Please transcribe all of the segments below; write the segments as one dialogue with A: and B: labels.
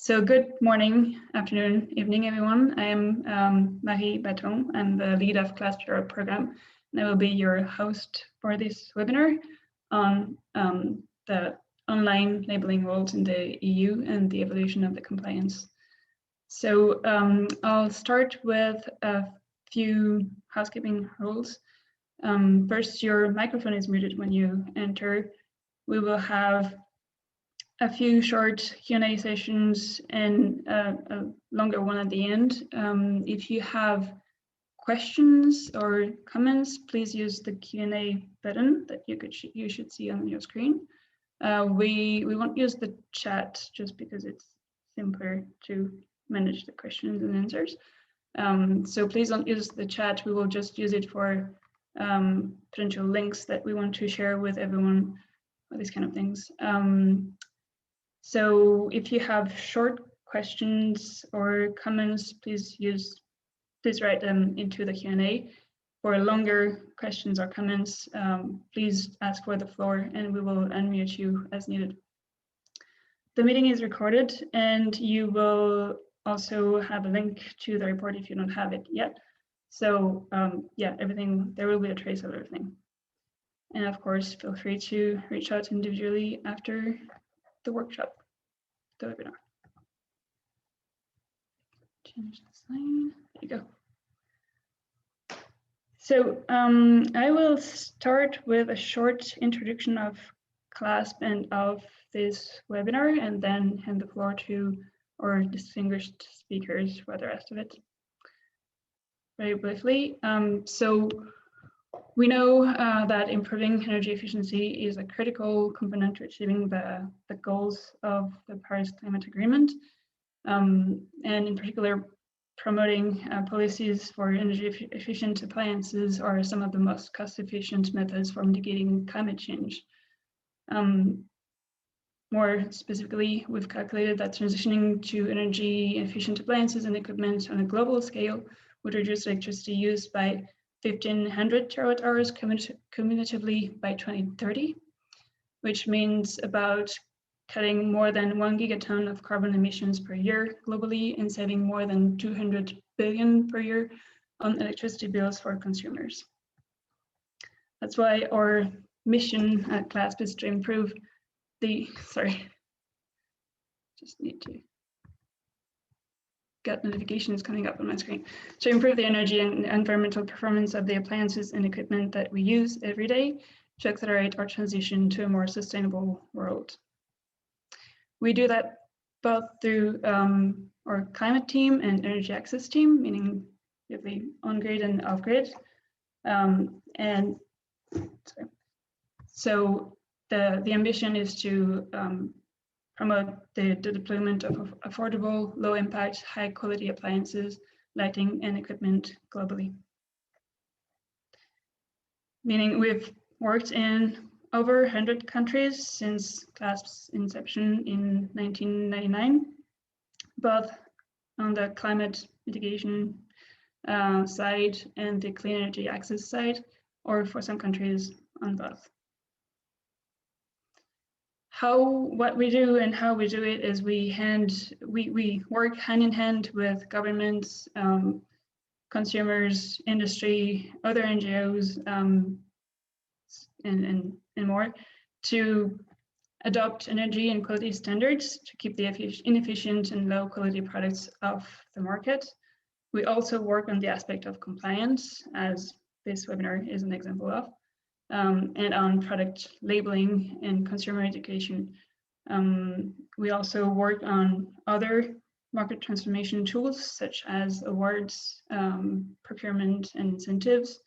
A: So good morning, afternoon, evening, everyone. I am Marie Baton. I'm the lead of Class Bureau program, and I will be your host for this webinar on the online labeling rules in the EU and the evolution of the compliance. So I'll start with a few housekeeping rules. First, your microphone is muted when you enter. We will have a few short Q&A sessions and a longer one at the end. If you have questions or comments, please use the Q&A button that you should see on your screen. We won't use the chat just because it's simpler to manage the questions and answers. So please don't use the chat. We will just use it for potential links that we want to share with everyone, or these kind of things. So if you have short questions or comments, please write them into the Q&A. For longer questions or comments, please ask for the floor and we will unmute you as needed. The meeting is recorded and you will also have a link to the report if you don't have it yet. So yeah, there will be a trace of everything. And of course, feel free to reach out individually after the workshop, the webinar. Change the slide. There you go. So I will start with a short introduction of CLASP and of this webinar, and then hand the floor to our distinguished speakers for the rest of it. Very briefly, so we know that improving energy efficiency is a critical component to achieving the goals of the Paris Climate Agreement, and in particular, promoting policies for energy efficient appliances are some of the most cost-efficient methods for mitigating climate change. More specifically, we've calculated that transitioning to energy efficient appliances and equipment on a global scale would reduce electricity use by 1,500 terawatt hours cumulatively by 2030, which means about cutting more than 1 gigaton of carbon emissions per year globally and saving more than 200 billion per year on electricity bills for consumers. That's why our mission at CLASP is to improve the, just need to get notifications coming up on my screen, to improve the energy and environmental performance of the appliances and equipment that we use every day to accelerate our transition to a more sustainable world. We do that both through our climate team and energy access team, meaning the on-grid and off-grid. So the ambition is to promote the deployment of affordable, low-impact, high-quality appliances, lighting, and equipment globally. Meaning we've worked in over 100 countries since CLASP's inception in 1999, both on the climate mitigation side and the clean energy access side, or for some countries on both. What we do and how we do it is we work hand in hand with governments, consumers, industry, other NGOs, and more to adopt energy and quality standards to keep the inefficient and low quality products off the market. We also work on the aspect of compliance, as this webinar is an example of, and on product labeling and consumer education. We also work on other market transformation tools such as awards, procurement, and incentives,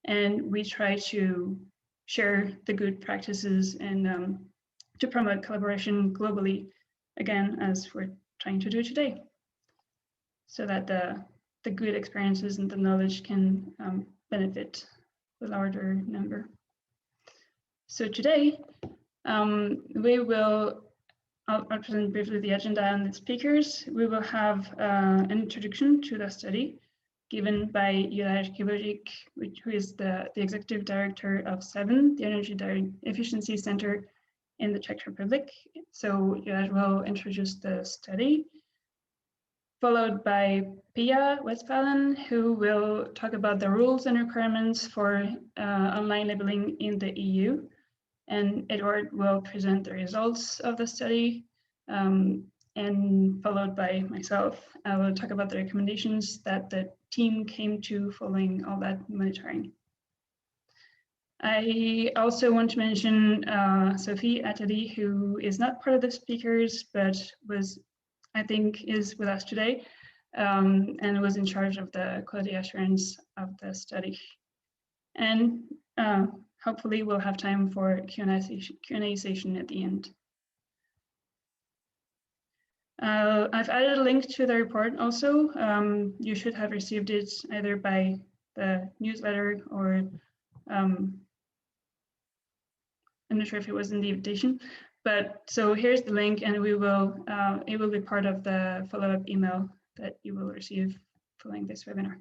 A: and we try to share the good practices and to promote collaboration globally, again, as we're trying to do today, so that the good experiences and the knowledge can benefit the larger number. So today, I'll present briefly the agenda and the speakers. We will have an introduction to the study given by Juraj, who is the Executive Director of 7, the Energy Efficiency Center in the Czech Republic. So Juraj will introduce the study, followed by Pia Westphalen, who will talk about the rules and requirements for online labeling in the EU. And Edward will present the results of the study, and followed by myself. I will talk about the recommendations that the team came to following all that monitoring. I also want to mention Sophie Attali, who is not part of the speakers, but I think is with us today, and was in charge of the quality assurance of the study. And hopefully we'll have time for Q&A session at the end. I've added a link to the report also. You should have received it either by the newsletter or I'm not sure if it was in the invitation, but so here's the link, and it will be part of the follow-up email that you will receive following this webinar.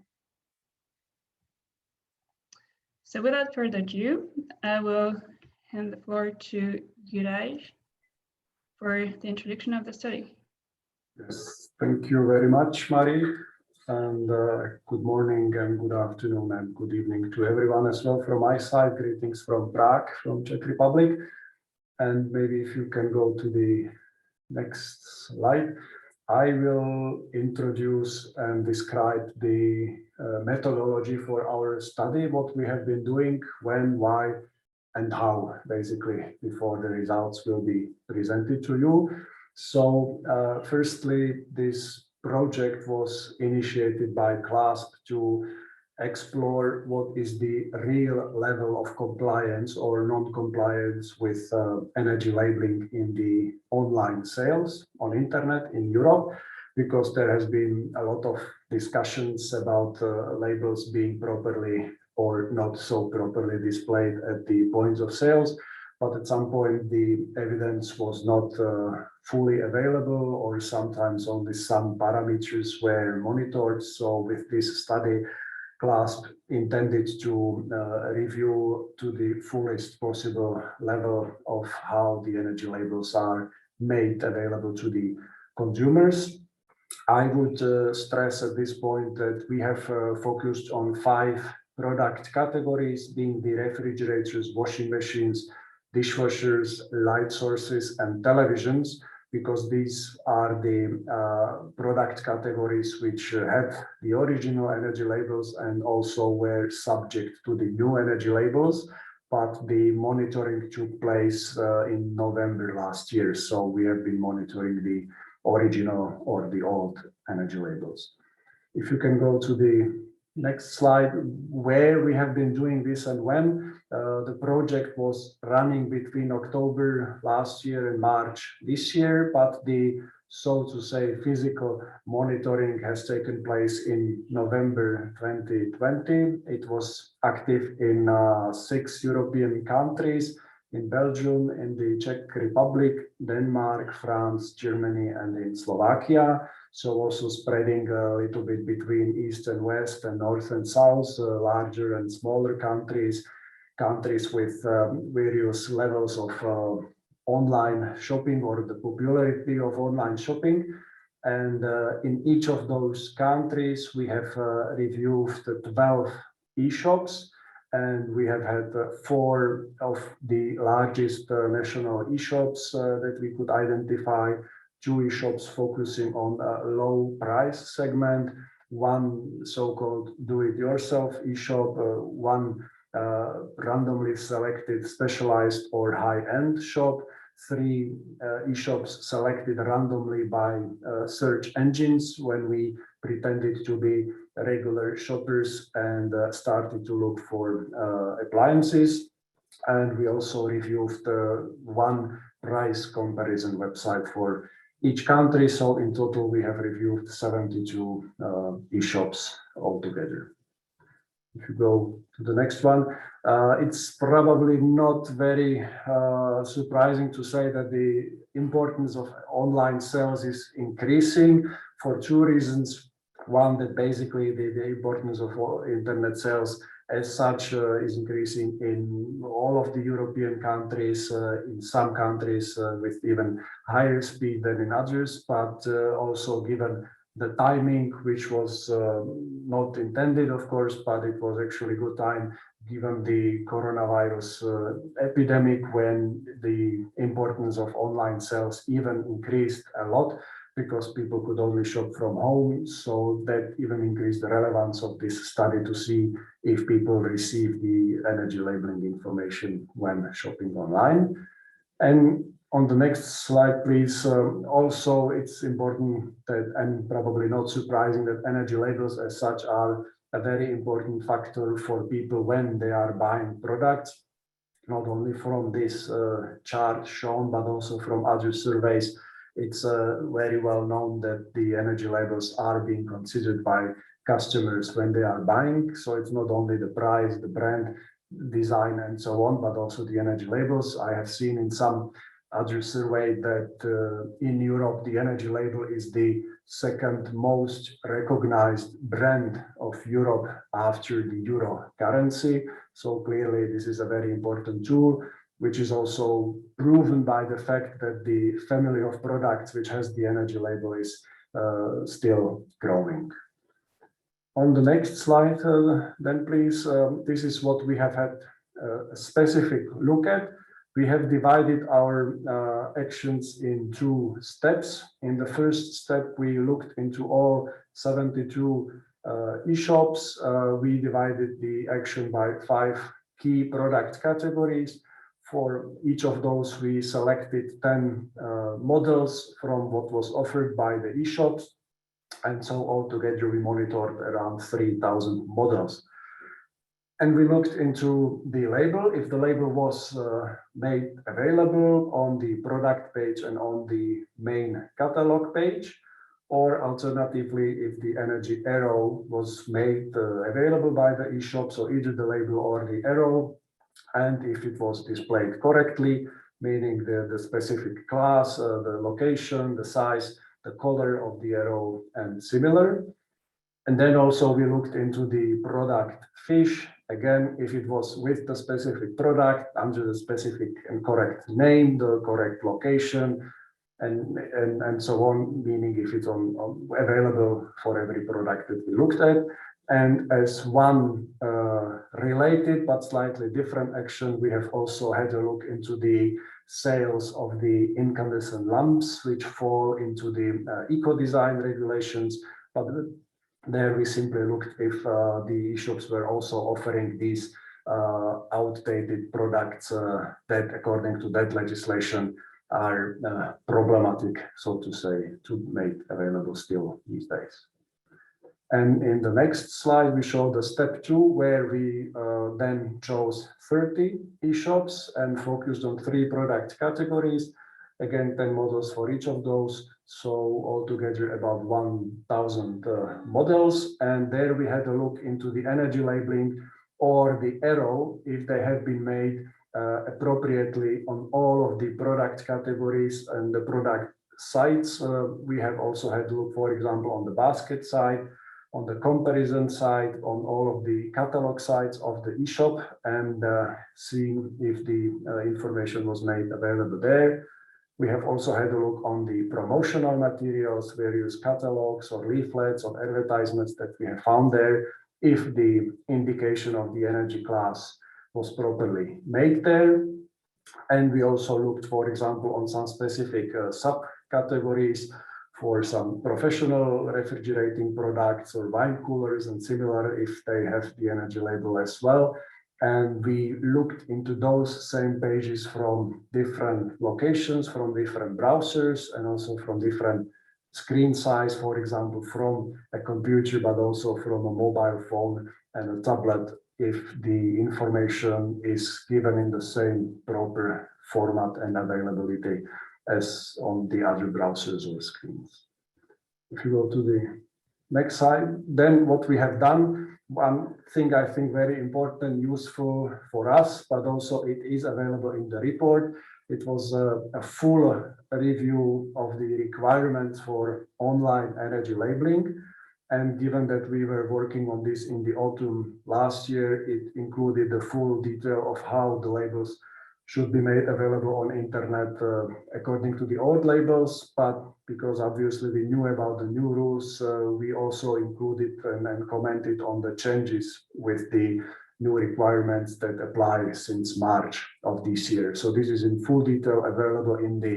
A: So without further ado, I will hand the floor to Juraj for the introduction of the study.
B: Yes, thank you very much, Marie. And good morning and good afternoon and good evening to everyone as well from my side. Greetings from Prague, from Czech Republic. And maybe if you can go to the next slide, I will introduce and describe the methodology for our study, what we have been doing, when, why, and how, basically, before the results will be presented to you. So firstly, this project was initiated by CLASP to explore what is the real level of compliance or non-compliance with energy labeling in the online sales on internet in Europe, because there has been a lot of discussions about labels being properly or not so properly displayed at the points of sales. But at some point, the evidence was not fully available, or sometimes only some parameters were monitored. So with this study, CLASP intended to review to the fullest possible level of how the energy labels are made available to the consumers. I would stress at this point that we have focused on 5 product categories, being the refrigerators, washing machines, dishwashers, light sources, and televisions, because these are the product categories which had the original energy labels and also were subject to the new energy labels. But the monitoring took place in November last year. So we have been monitoring the original or the old energy labels. If you can go to the next slide, where we have been doing this and when. The project was running between October last year and March this year, but the, so to say, physical monitoring has taken place in November 2020. It was active in 6 European countries, in Belgium, in the Czech Republic, Denmark, France, Germany, and in Slovakia. So also spreading a little bit between East and West and North and South, larger and smaller countries with various levels of online shopping or the popularity of online shopping. And in each of those countries, we have reviewed 12 e-shops, and we have had 4 of the largest national e-shops that we could identify, 2 e-shops focusing on a low price segment, 1 so-called do-it-yourself e-shop, 1 randomly selected specialized or high-end shop, 3 e-shops selected randomly by search engines when we pretended to be regular shoppers and started to look for appliances. And we also reviewed 1 price comparison website for each country. So in total, we have reviewed 72 e-shops altogether. If you go to the next one, it's probably not very surprising to say that the importance of online sales is increasing for 2 reasons. One, that basically the importance of internet sales as such is increasing in all of the European countries, in some countries with even higher speed than in others, but also given the timing, which was not intended, of course, but it was actually good time given the coronavirus epidemic, when the importance of online sales even increased a lot, because people could only shop from home. So that even increased the relevance of this study to see if people receive the energy labeling information when shopping online. And on the next slide, please, also it's important that, and probably not surprising, that energy labels as such are a very important factor for people when they are buying products, not only from this chart shown, but also from other surveys. It's very well known that the energy labels are being considered by customers when they are buying. So it's not only the price, the brand, design, and so on, but also the energy labels. I have seen in some other survey that in Europe, the energy label is the second most recognized brand of Europe after the euro currency. So clearly, this is a very important tool, which is also proven by the fact that the family of products which has the energy label is still growing. On the next slide, then please, this is what we have had a specific look at. We have divided our actions in two steps. In the first step, we looked into all 72 e-shops. We divided the action by 5 key product categories. For each of those, we selected 10 models from what was offered by the e-shops. And so altogether, we monitored around 3,000 models. And we looked into the label, if the label was made available on the product page and on the main catalog page, or alternatively, if the energy arrow was made available by the e-shop, so either the label or the arrow, and if it was displayed correctly, meaning the specific class, the location, the size, the color of the arrow, and similar. And then also we looked into the product fish. Again, if it was with the specific product, under the specific and correct name, the correct location, and so on, meaning if it's available for every product that we looked at. And as one related but slightly different action, we have also had a look into the sales of the incandescent lamps, which fall into the eco-design regulations. But there we simply looked if the shops were also offering these outdated products that, according to that legislation, are problematic, so to say, to make available still these days. And in the next slide, we show the step 2, where we then chose 30 e-shops and focused on 3 product categories. Again, 10 models for each of those. So altogether about 1,000 models. And there we had a look into the energy labeling or the arrow, if they have been made appropriately on all of the product categories and the product sites. We have also had a look, for example, on the basket side, on the comparison side, on all of the catalog sites of the e-shop, and seeing if the information was made available there. We have also had a look on the promotional materials, various catalogs or leaflets or advertisements that we have found there, if the indication of the energy class was properly made there. And we also looked, for example, on some specific subcategories for some professional refrigerating products or wine coolers and similar, if they have the energy label as well. And we looked into those same pages from different locations, from different browsers, and also from different screen size, for example, from a computer, but also from a mobile phone and a tablet, if the information is given in the same proper format and availability as on the other browsers or screens. If you go to the next slide, then what we have done, one thing I think very important, useful for us, but also it is available in the report. It was a full review of the requirements for online energy labeling. And given that we were working on this in the autumn last year, it included the full detail of how the labels should be made available on internet according to the old labels. But because obviously we knew about the new rules, we also included and commented on the changes with the new requirements that apply since March of this year. So this is in full detail available in the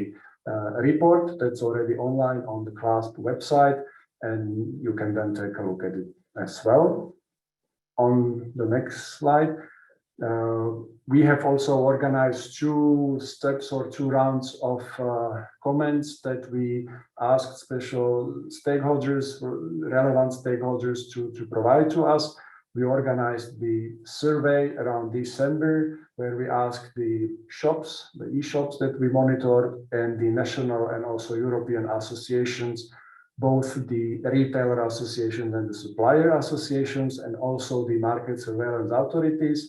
B: report that's already online on the CLASP website, and you can then take a look at it as well. On the next slide, we have also organized 2 steps or 2 rounds of comments that we asked special stakeholders, relevant stakeholders to provide to us. We organized the survey around December, where we asked the shops, the e-shops that we monitored, and the national and also European associations, both the retailer associations and the supplier associations, and also the market surveillance authorities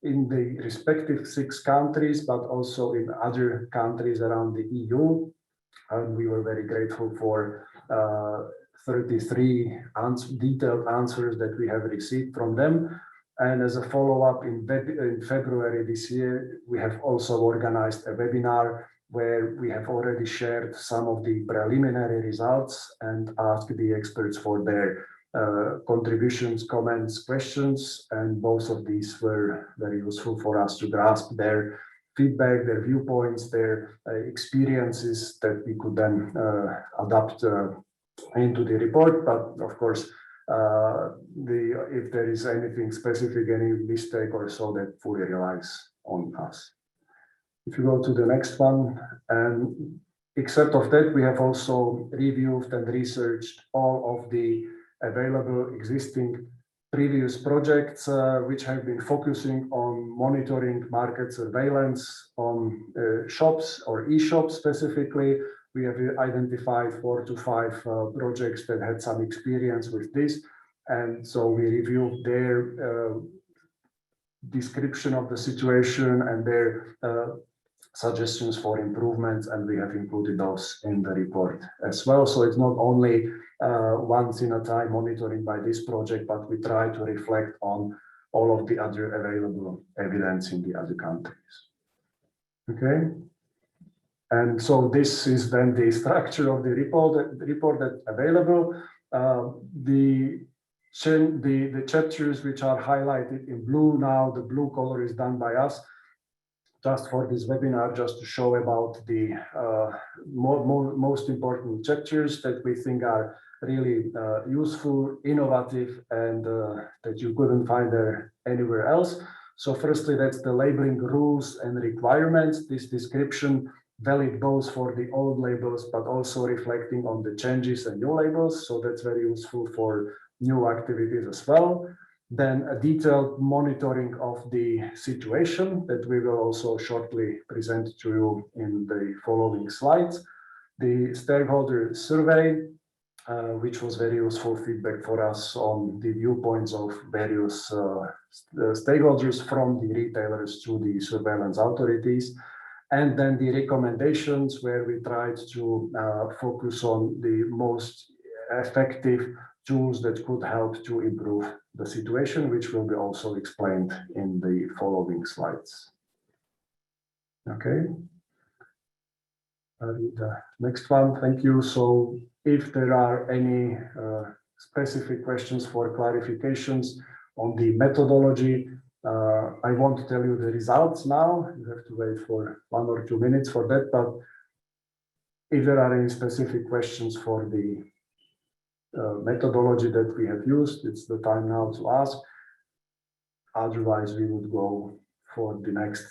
B: in the respective 6 countries, but also in other countries around the EU. And we were very grateful for 33 detailed answers that we have received from them. And as a follow-up in February this year, we have also organized a webinar where we have already shared some of the preliminary results and asked the experts for their contributions, comments, questions, and both of these were very useful for us to grasp their feedback, their viewpoints, their experiences that we could then adapt into the report. But of course, if there is anything specific, any mistake or so, that fully relies on us. If you go to the next one, and except of that, we have also reviewed and researched all of the available existing previous projects which have been focusing on monitoring market surveillance on shops or e-shops specifically. We have identified 4 to 5 projects that had some experience with this. And so we reviewed their description of the situation and their suggestions for improvements, and we have included those in the report as well. So it's not only once in a time monitoring by this project, but we try to reflect on all of the other available evidence in the other countries. Okay. And so this is then the structure of the report that's available. The chapters which are highlighted in blue now, the blue color is done by us just for this webinar, just to show about the most important chapters that we think are really useful, innovative, and that you couldn't find there anywhere else. So firstly, that's the labeling rules and requirements. This description valid both for the old labels, but also reflecting on the changes and new labels. So that's very useful for new activities as well. Then a detailed monitoring of the situation that we will also shortly present to you in the following slides. The stakeholder survey, which was very useful feedback for us on the viewpoints of various stakeholders, from the retailers to the surveillance authorities. And then the recommendations, where we tried to focus on the most effective tools that could help to improve the situation, which will be also explained in the following slides. Okay. I'll read the next one. Thank you. So if there are any specific questions for clarifications on the methodology, I won't tell you the results now. You have to wait for 1 or 2 minutes for that. But if there are any specific questions for the methodology that we have used, it's the time now to ask. Otherwise, we would go for the next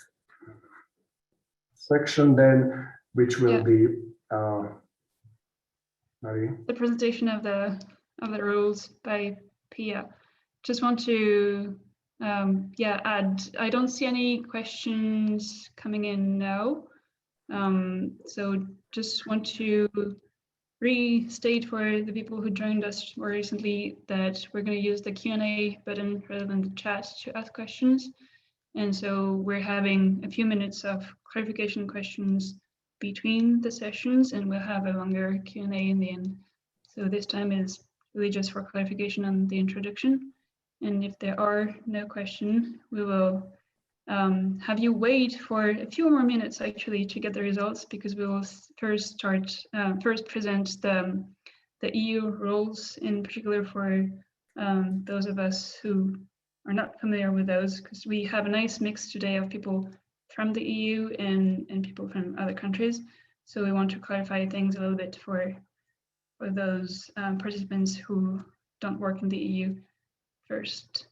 B: section then, which will be Marie.
A: The presentation of the rules by Pia. Just want to add, I don't see any questions coming in now. So just want to restate for the people who joined us more recently that we're going to use the Q&A button rather than the chat to ask questions. And so we're having a few minutes of clarification questions between the sessions, and we'll have a longer Q&A in the end. So this time is really just for clarification on the introduction. And if there are no questions, we will have you wait for a few more minutes actually to get the results, because we will first present the EU rules, in particular for those of us who are not familiar with those, because we have a nice mix today of people from the EU and people from other countries. So we want to clarify things a little bit for those participants who don't work in the EU first.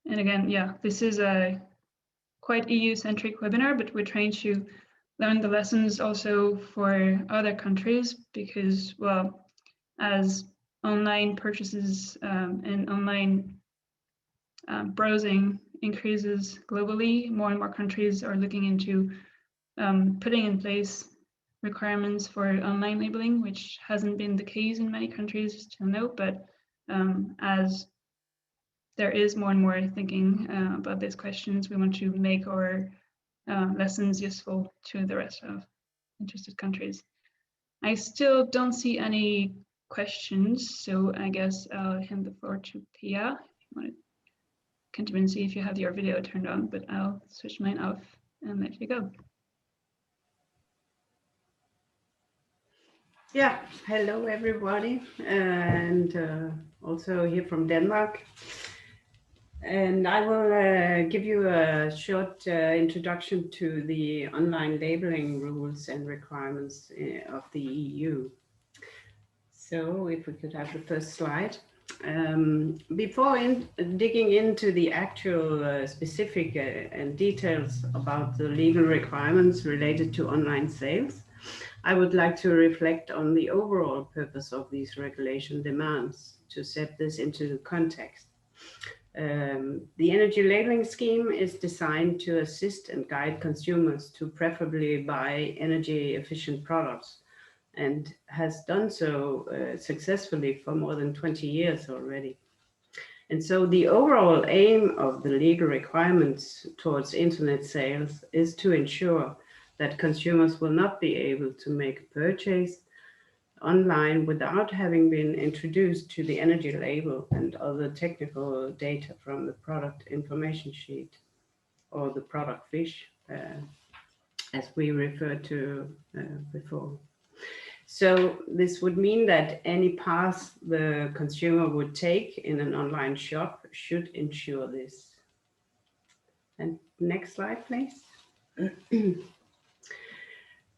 A: And again, yeah, this is a quite EU-centric webinar, but we're trying to learn the lessons also for other countries, because, well, as online purchases and online browsing increases globally, more and more countries are looking into putting in place requirements for online labeling, which hasn't been the case in many countries till now, but as there is more and more thinking about these questions, we want to make our lessons useful to the rest of interested countries. I still don't see any questions, so I guess I'll hand the floor to Pia. Can't even see if you have your video turned on, but I'll switch mine off and let you go.
C: Yeah, hello everybody, and also here from Denmark. And I will give you a short introduction to the online labeling rules and requirements of the EU. So if we could have the first slide. Before digging into the actual specific and details about the legal requirements related to online sales, I would like to reflect on the overall purpose of these regulation demands to set this into context. The energy labeling scheme is designed to assist and guide consumers to preferably buy energy efficient products, and has done so successfully for more than 20 years already. And so the overall aim of the legal requirements towards internet sales is to ensure that consumers will not be able to make a purchase online without having been introduced to the energy label and other technical data from the product information sheet, or the product fiche, as we referred to before. So this would mean that any path the consumer would take in an online shop should ensure this. And next slide, please.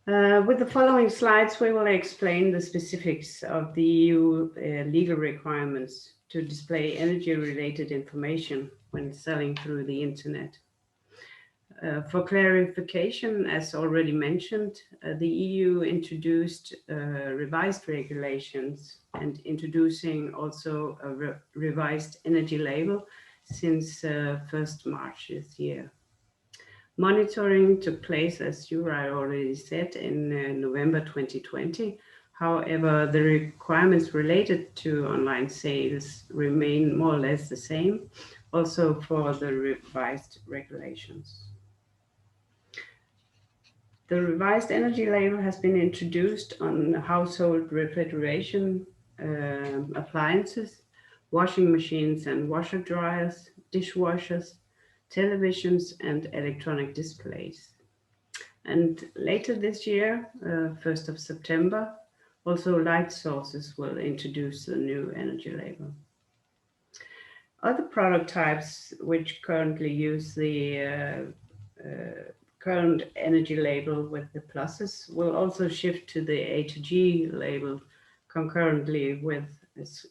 C: With the following slides, we will explain the specifics of the EU legal requirements to display energy-related information when selling through the internet. For clarification, as already mentioned, the EU introduced revised regulations and introducing also a revised energy label since 1st March this year. Monitoring took place, as Juraj already said, in November 2020. However, the requirements related to online sales remain more or less the same, also for the revised regulations. The revised energy label has been introduced on household refrigeration appliances, washing machines and washer dryers, dishwashers, televisions and electronic displays. And later this year, 1st of September, also light sources will introduce the new energy label. Other product types which currently use the current energy label with the pluses will also shift to the A to G label concurrently with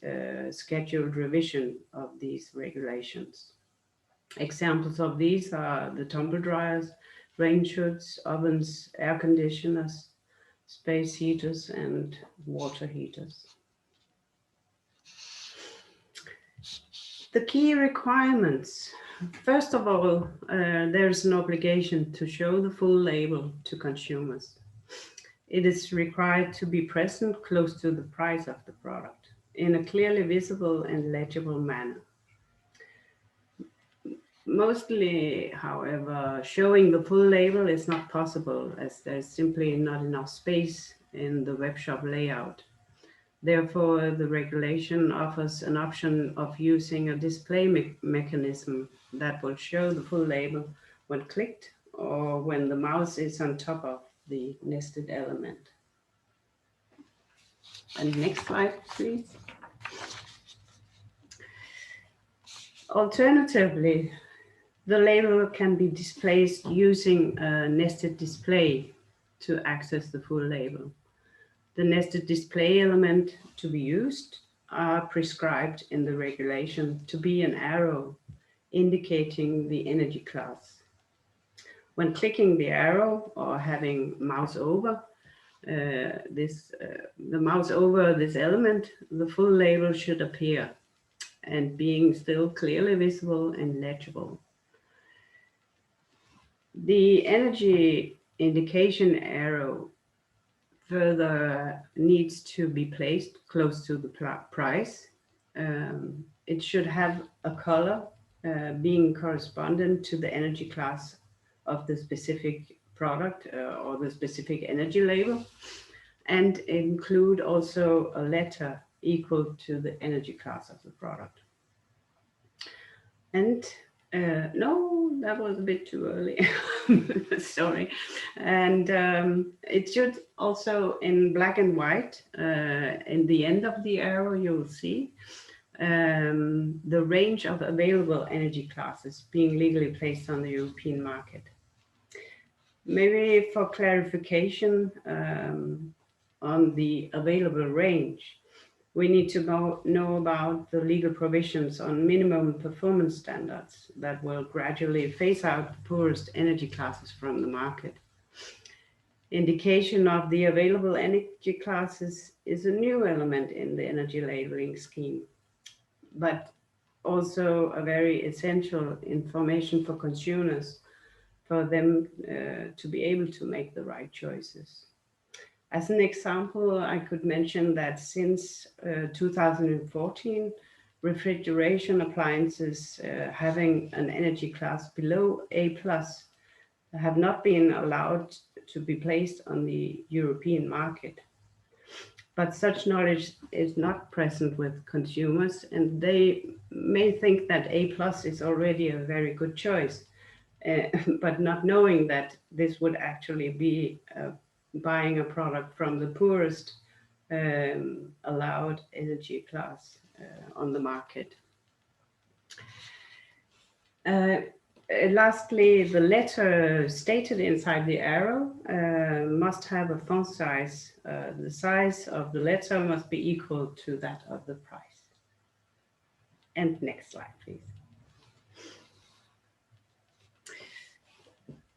C: a scheduled revision of these regulations. Examples of these are the tumble dryers, range hoods, ovens, air conditioners, space heaters, and water heaters. The key requirements. First of all, there is an obligation to show the full label to consumers. It is required to be present close to the price of the product in a clearly visible and legible manner. Mostly, however, showing the full label is not possible as there's simply not enough space in the webshop layout. Therefore, the regulation offers an option of using a display mechanism that will show the full label when clicked or when the mouse is on top of the nested element. And next slide, please. Alternatively, the label can be displayed using a nested display to access the full label. The nested display element to be used are prescribed in the regulation to be an arrow indicating the energy class. When clicking the arrow or having mouse over the mouse over this element, the full label should appear and being still clearly visible and legible. The energy indication arrow further needs to be placed close to the price. It should have a color being correspondent to the energy class of the specific product or the specific energy label, and include also a letter equal to the energy class of the product. And no, that was a bit too early. Sorry. And it should also in black and white, in the end of the arrow, you'll see the range of available energy classes being legally placed on the European market. Maybe for clarification on the available range, we need to know about the legal provisions on minimum performance standards that will gradually phase out the poorest energy classes from the market. Indication of the available energy classes is a new element in the energy labeling scheme, but also a very essential information for consumers, for them to be able to make the right choices. As an example, I could mention that since 2014, refrigeration appliances having an energy class below A+ have not been allowed to be placed on the European market. But such knowledge is not present with consumers, and they may think that A+ is already a very good choice, but not knowing that this would actually be buying a product from the poorest allowed energy class on the market. Lastly, the letter stated inside the arrow must have a font size. The size of the letter must be equal to that of the price. And next slide, please.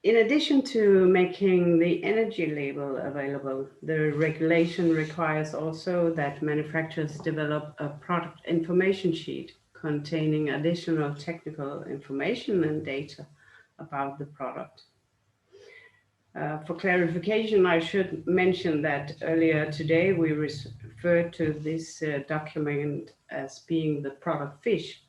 C: In addition to making the energy label available, the regulation requires also that manufacturers develop a product information sheet containing additional technical information and data about the product. For clarification, I should mention that earlier today we referred to this document as being the product fish.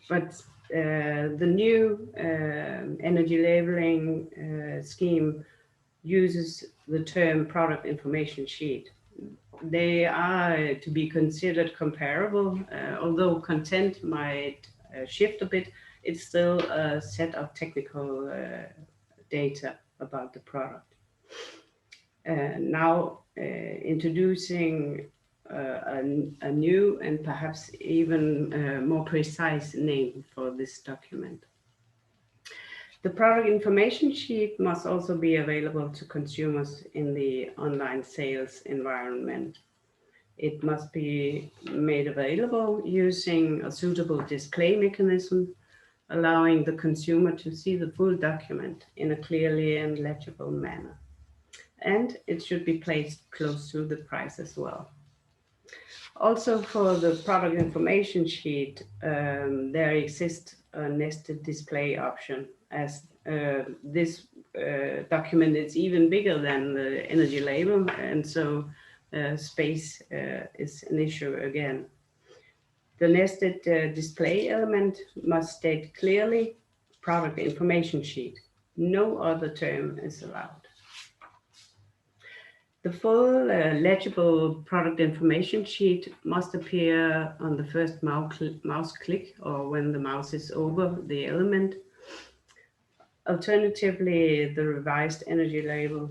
C: But the new energy labeling scheme uses the term product information sheet. They are to be considered comparable, although content might shift a bit. It's still a set of technical data about the product. Now introducing a new and perhaps even more precise name for this document. The product information sheet must also be available to consumers in the online sales environment. It must be made available using a suitable display mechanism, allowing the consumer to see the full document in a clearly and legible manner. And it should be placed close to the price as well. Also, for the product information sheet, there exists a nested display option, as this document is even bigger than the energy label, and so space is an issue again. The nested display element must state clearly product information sheet. No other term is allowed. The full legible product information sheet must appear on the first mouse click or when the mouse is over the element. Alternatively, the revised energy label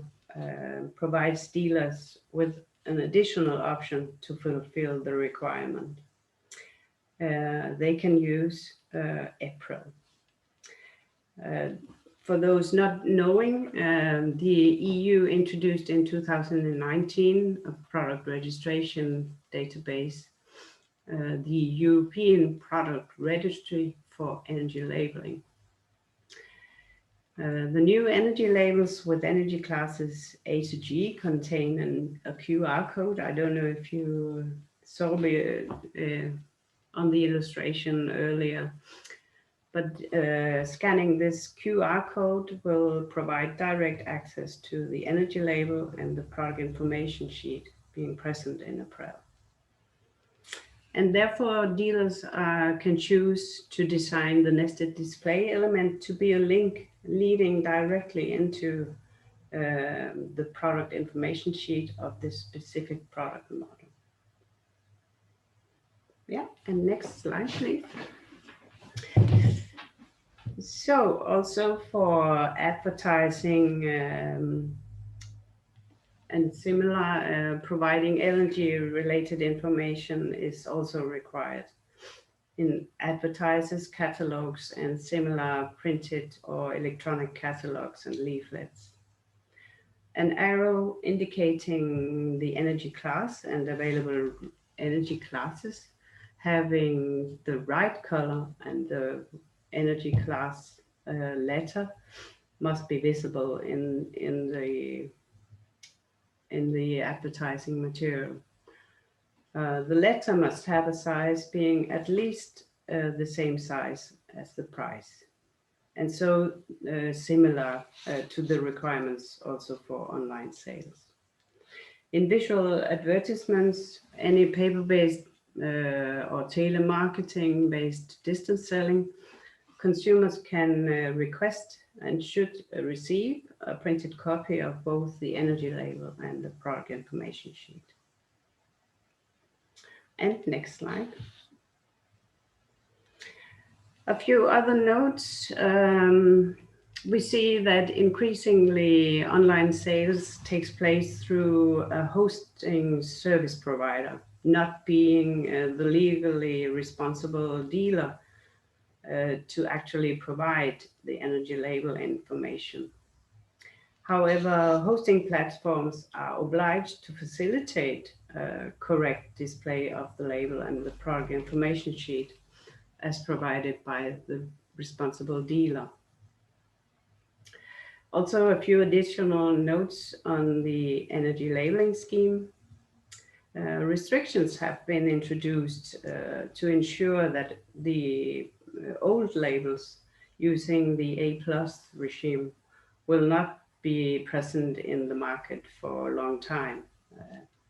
C: provides dealers with an additional option to fulfill the requirement. They can use April. For those not knowing, the EU introduced in 2019 a product registration database, the European Product Registry for Energy Labeling. The new energy labels with energy classes A to G contain a QR code. I don't know if you saw me on the illustration earlier, but scanning this QR code will provide direct access to the energy label and the product information sheet being present in April. And therefore, dealers can choose to design the nested display element to be a link leading directly into the product information sheet of this specific product model. Yeah, and next slide, please. So also for advertising and similar, providing energy related information is also required in advertisers, catalogs, and similar printed or electronic catalogs and leaflets. An arrow indicating the energy class and available energy classes having the right color and the energy class letter must be visible in the advertising material. The letter must have a size being at least the same size as the price, and so similar to the requirements also for online sales. In visual advertisements, any paper-based or telemarketing-based distance selling, consumers can request and should receive a printed copy of both the energy label and the product information sheet. And next slide. A few other notes. We see that increasingly online sales takes place through a hosting service provider, not being the legally responsible dealer to actually provide the energy label information. However, hosting platforms are obliged to facilitate correct display of the label and the product information sheet as provided by the responsible dealer. Also, a few additional notes on the energy labeling scheme. Restrictions have been introduced to ensure that the old labels using the A+ regime will not be present in the market for a long time,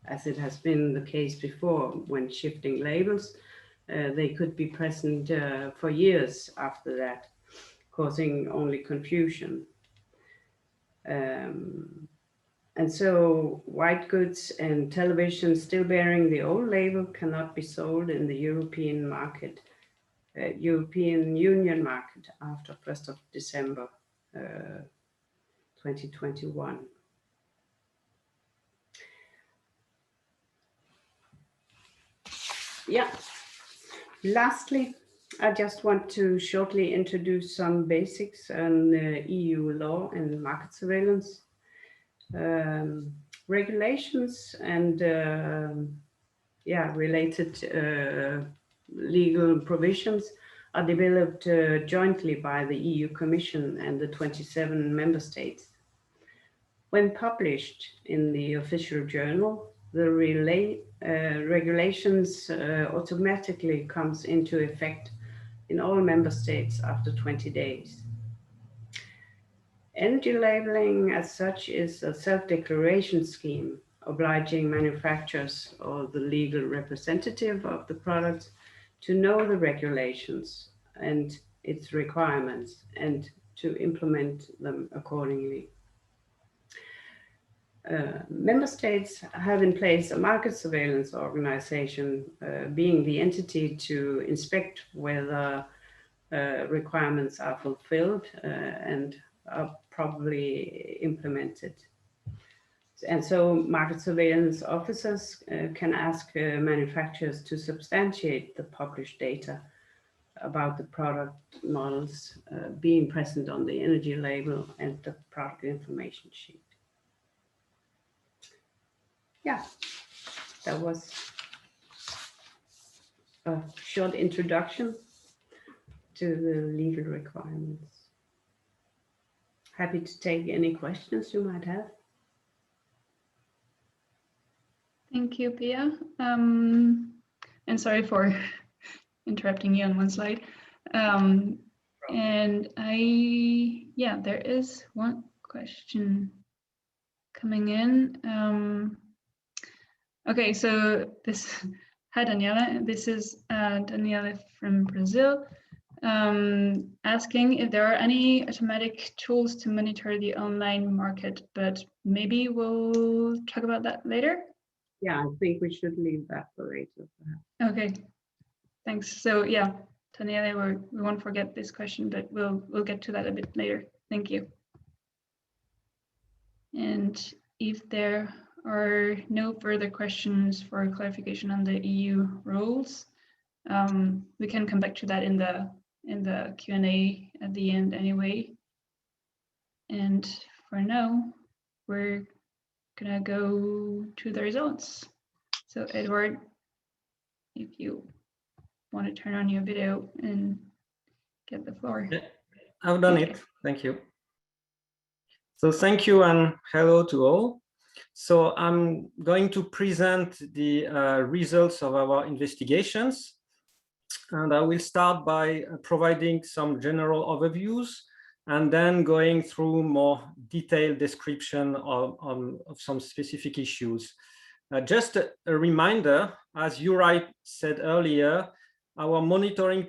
C: as it has been the case before when shifting labels. They could be present for years after that, causing only confusion. And so white goods and television still bearing the old label cannot be sold in the European market, European Union market after 1st of December 2021. Yeah. Lastly, I just want to shortly introduce some basics on EU law and market surveillance. Regulations and related legal provisions are developed jointly by the EU Commission and the 27 member states. When published in the official journal, the regulations automatically comes into effect in all member states after 20 days. Energy labeling as such is a self-declaration scheme obliging manufacturers or the legal representative of the product to know the regulations and its requirements and to implement them accordingly. Member states have in place a market surveillance organization, being the entity to inspect whether requirements are fulfilled and are probably implemented. And so market surveillance officers can ask manufacturers to substantiate the published data about the product models being present on the energy label and the product information sheet. Yeah, that was a short introduction to the legal requirements. Happy to take any questions you might have.
A: Thank you, Pia. And sorry for interrupting you on one slide. And there is one question coming in. Okay, so hi Daniela, this is Daniela from Brazil, asking if there are any automatic tools to monitor the online market, but maybe we'll talk about that later.
C: Yeah, I think we should leave that for later.
A: Okay, thanks. So yeah, Daniela, we won't forget this question, but we'll get to that a bit later. Thank you. And if there are no further questions for clarification on the EU rules, we can come back to that in the Q&A at the end anyway. And for now, we're gonna go to the results. So Edward, if you want to turn on your video and get the floor.
D: I've done it. Thank you. So thank you and hello to all. So I'm going to present the results of our investigations. And I will start by providing some general overviews and then going through more detailed description of some specific issues. Just a reminder, as Juraj said earlier, our monitoring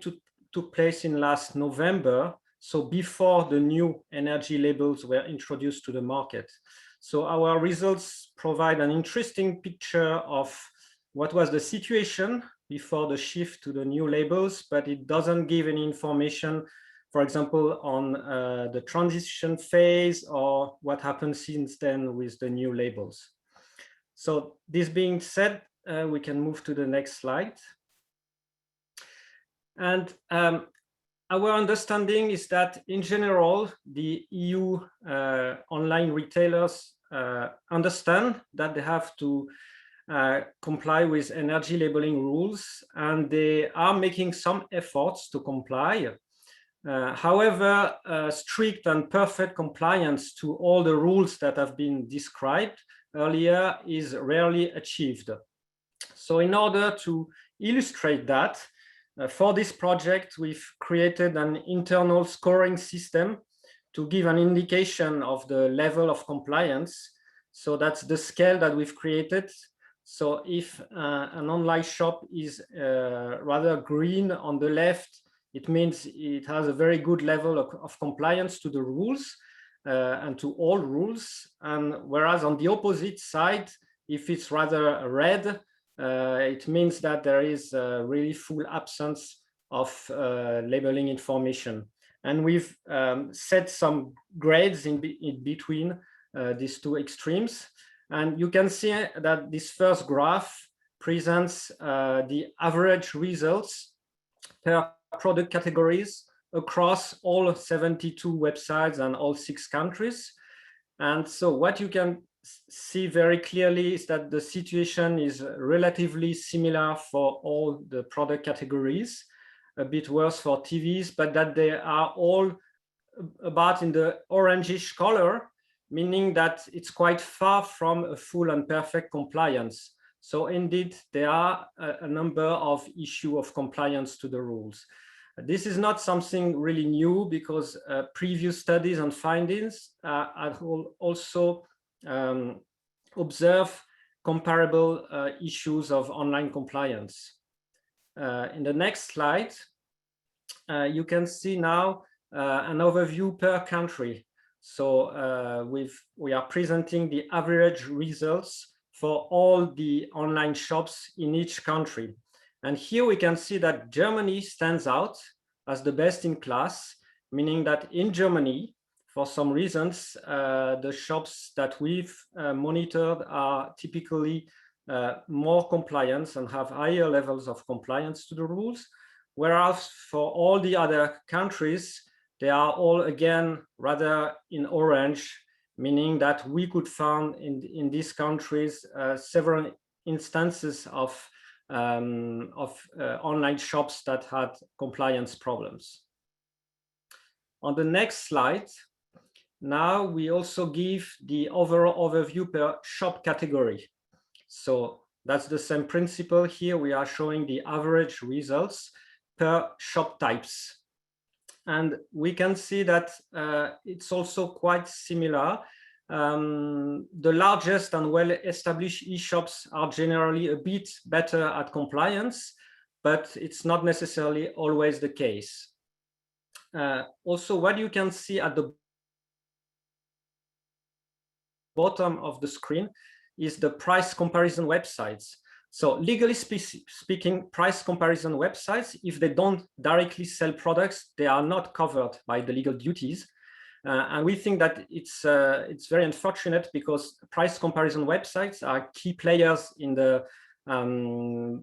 D: took place in last November, so before the new energy labels were introduced to the market. So our results provide an interesting picture of what was the situation before the shift to the new labels, but it doesn't give any information, for example, on the transition phase or what happened since then with the new labels. So this being said, we can move to the next slide. And our understanding is that in general, the EU online retailers understand that they have to comply with energy labeling rules, and they are making some efforts to comply. However, strict and perfect compliance to all the rules that have been described earlier is rarely achieved. So in order to illustrate that, for this project, we've created an internal scoring system to give an indication of the level of compliance. So that's the scale that we've created. So if an online shop is rather green on the left, it means it has a very good level of compliance to the rules and to all rules. And whereas on the opposite side, if it's rather red, it means that there is really full absence of labeling information. And we've set some grades in between these two extremes. And you can see that this first graph presents the average results per product categories across all 72 websites and all 6 countries. And so what you can see very clearly is that the situation is relatively similar for all the product categories, a bit worse for TVs, but that they are all about in the orangish color, meaning that it's quite far from a full and perfect compliance. So indeed, there are a number of issues of compliance to the rules. This is not something really new because previous studies and findings also observe comparable issues of online compliance. In the next slide, you can see now an overview per country. So we are presenting the average results for all the online shops in each country. And here we can see that Germany stands out as the best in class, meaning that in Germany, for some reasons, the shops that we've monitored are typically more compliant and have higher levels of compliance to the rules, whereas for all the other countries, they are all again rather in orange, meaning that we could find in these countries several instances of online shops that had compliance problems. On the next slide, now we also give the overall overview per shop category. So that's the same principle here. We are showing the average results per shop types. And we can see that it's also quite similar. The largest and well-established e-shops are generally a bit better at compliance, but it's not necessarily always the case. Also, what you can see at the bottom of the screen is the price comparison websites. So legally speaking, price comparison websites, if they don't directly sell products, they are not covered by the legal duties. And we think that it's very unfortunate because price comparison websites are key players in the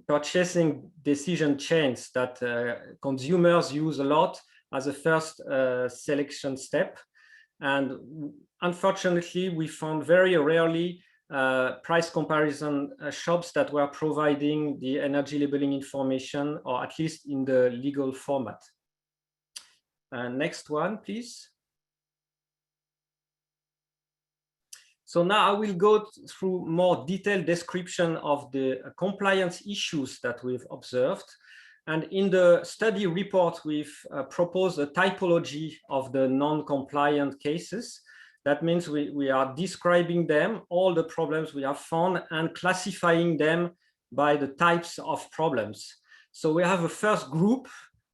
D: purchasing decision chains that consumers use a lot as a first selection step. And unfortunately, we found very rarely price comparison shops that were providing the energy labeling information, or at least in the legal format. Next one, please. So now I will go through more detailed description of the compliance issues that we've observed. And in the study report, we've proposed a typology of the non-compliant cases. That means we are describing them, all the problems we have found, and classifying them by the types of problems. So we have a first group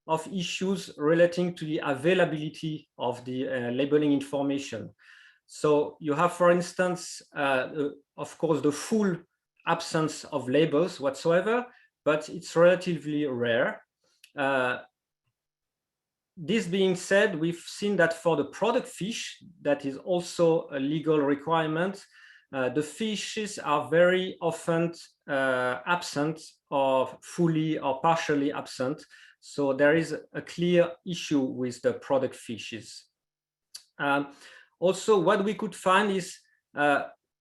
D: of issues relating to the availability of the labeling information. So you have, for instance, of course, the full absence of labels whatsoever, but it's relatively rare. This being said, we've seen that for the product fiche, that is also a legal requirement, the fiches are very often absent or fully or partially absent. So there is a clear issue with the product fiches. Also, what we could find is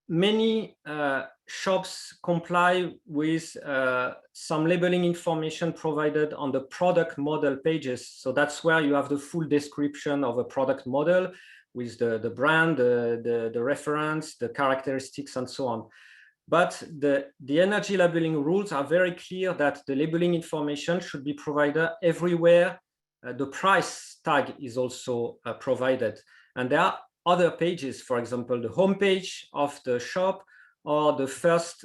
D: many shops comply with some labeling information provided on the product model pages. So that's where you have the full description of a product model with the brand, the reference, the characteristics, and so on. But the energy labeling rules are very clear that the labeling information should be provided everywhere. The price tag is also provided. And there are other pages, for example, the home page of the shop, or the first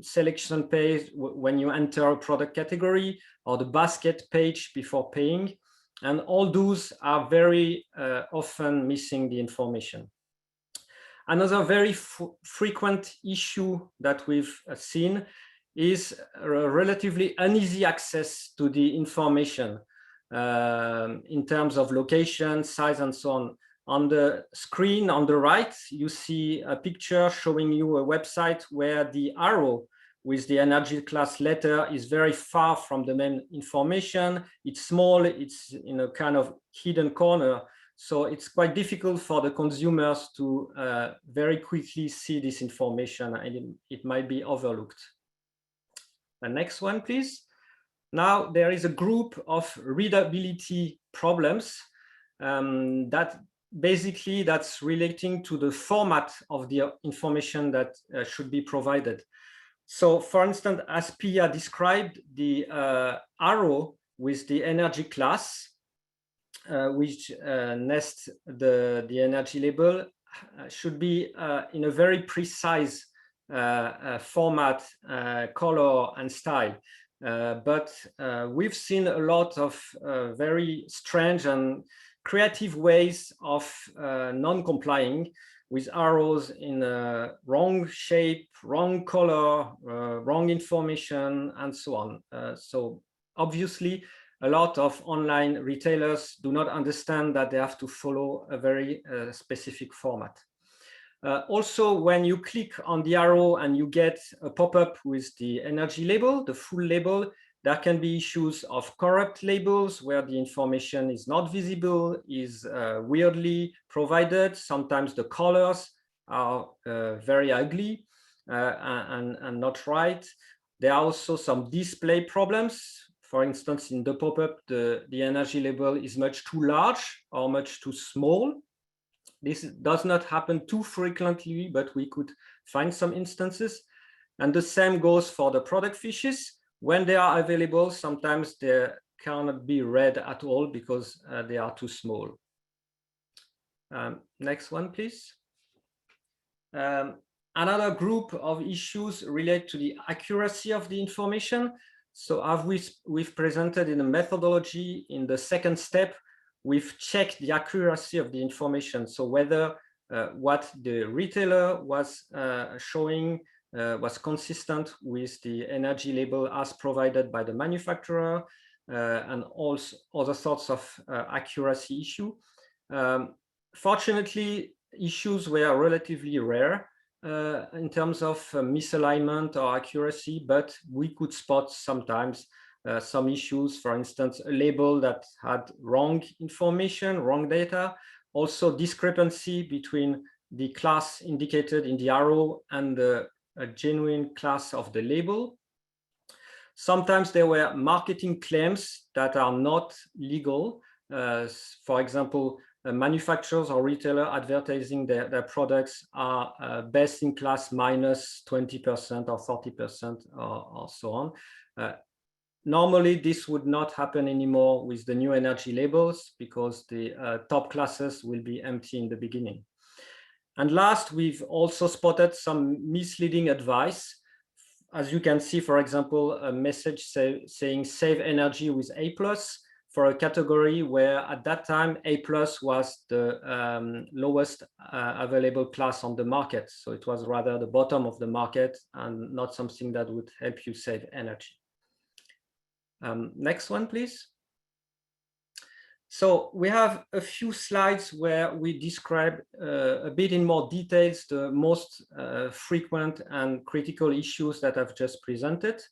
D: selection page when you enter a product category, or the basket page before paying. And all those are very often missing the information. Another very frequent issue that we've seen is relatively uneasy access to the information in terms of location, size, and so on. On the screen on the right, you see a picture showing you a website where the arrow with the energy class letter is very far from the main information. It's small, it's in a kind of hidden corner. So it's quite difficult for the consumers to very quickly see this information, and it might be overlooked. The next one, please. Now there is a group of readability problems that basically that's relating to the format of the information that should be provided. So for instance, as Pia described, the arrow with the energy class, which nests the energy label, should be in a very precise format, color, and style. But we've seen a lot of very strange and creative ways of non-complying with arrows in a wrong shape, wrong color, wrong information, and so on. So obviously, a lot of online retailers do not understand that they have to follow a very specific format. Also, when you click on the arrow and you get a pop-up with the energy label, the full label, there can be issues of corrupt labels where the information is not visible, is weirdly provided. Sometimes the colors are very ugly and not right. There are also some display problems. For instance, in the pop-up, the energy label is much too large or much too small. This does not happen too frequently, but we could find some instances. And the same goes for the product fiches. When they are available, sometimes they cannot be read at all because they are too small. Next one, please. Another group of issues relate to the accuracy of the information. So as we've presented in the methodology, in the second step, we've checked the accuracy of the information. So whether what the retailer was showing was consistent with the energy label as provided by the manufacturer, and also other sorts of accuracy issue. Fortunately, issues were relatively rare in terms of misalignment or accuracy, but we could spot sometimes some issues, for instance, a label that had wrong information, wrong data, also discrepancy between the class indicated in the arrow and the genuine class of the label. Sometimes there were marketing claims that are not legal. For example, manufacturers or retailer advertising their products are best in class minus 20% or 30% or so on. Normally, this would not happen anymore with the new energy labels because the top classes will be empty in the beginning. And last, we've also spotted some misleading advice. As you can see, for example, a message saying save energy with A+, for a category where at that time A+ was the lowest available class on the market. So it was rather the bottom of the market and not something that would help you save energy. Next one, please. So we have a few slides where we describe a bit in more details the most frequent and critical issues that I've just presented.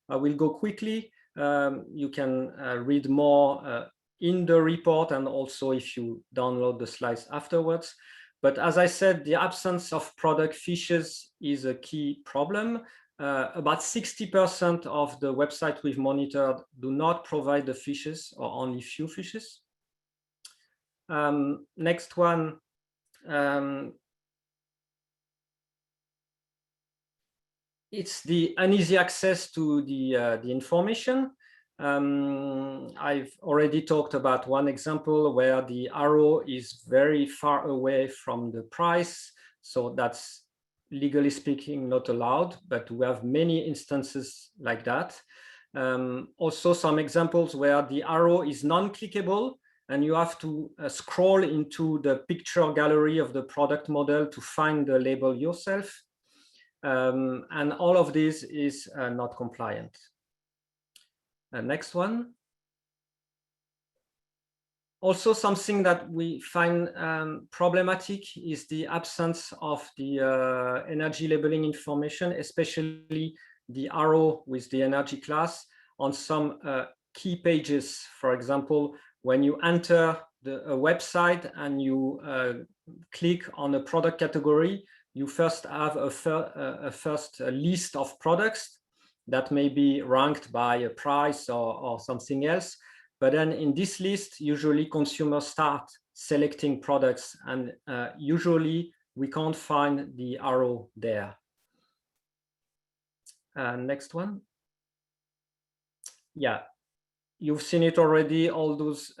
D: I will go quickly. You can read more in the report and also if you download the slides afterwards. But as I said, the absence of product fiches is a key problem. About 60% of the websites we've monitored do not provide the fiches or only few fiches. Next one. It's the uneasy access to the information. I've already talked about one example where the arrow is very far away from the price. So that's legally speaking not allowed, but we have many instances like that. Also some examples where the arrow is non-clickable and you have to scroll into the picture gallery of the product model to find the label yourself. And all of this is not compliant. Next one. Also, something that we find problematic is the absence of the energy labeling information, especially the arrow with the energy class on some key pages. For example, when you enter a website and you click on a product category, you first have a first list of products that may be ranked by a price or something else. But then in this list, usually consumers start selecting products and usually we can't find the arrow there. Next one. Yeah, you've seen it already, all those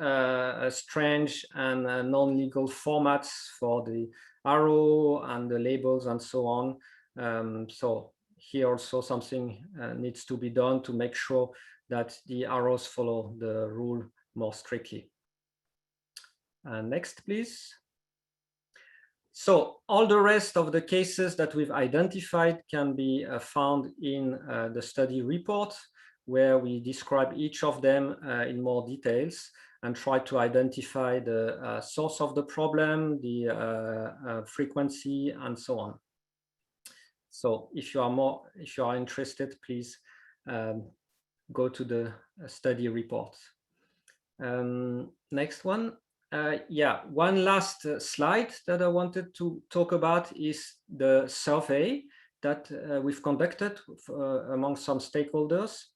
D: strange and non-legal formats for the arrow and the labels and so on. So here also something needs to be done to make sure that the arrows follow the rule more strictly. Next, please. So all the rest of the cases that we've identified can be found in the study report, where we describe each of them in more details and try to identify the source of the problem, the frequency, and so on. So if you are interested, please go to the study report. Next one. Yeah, one last slide that I wanted to talk about is the survey that we've conducted among some stakeholders.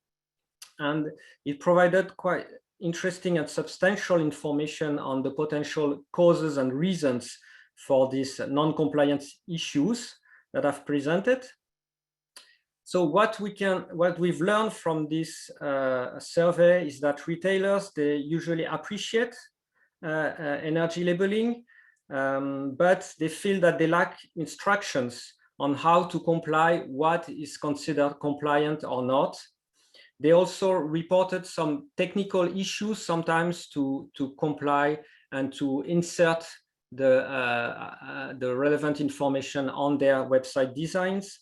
D: And it provided quite interesting and substantial information on the potential causes and reasons for these non-compliance issues that I've presented. So what we've learned from this survey is that retailers, they usually appreciate energy labeling, but they feel that they lack instructions on how to comply, what is considered compliant or not. They also reported some technical issues sometimes to comply and to insert the relevant information on their website designs.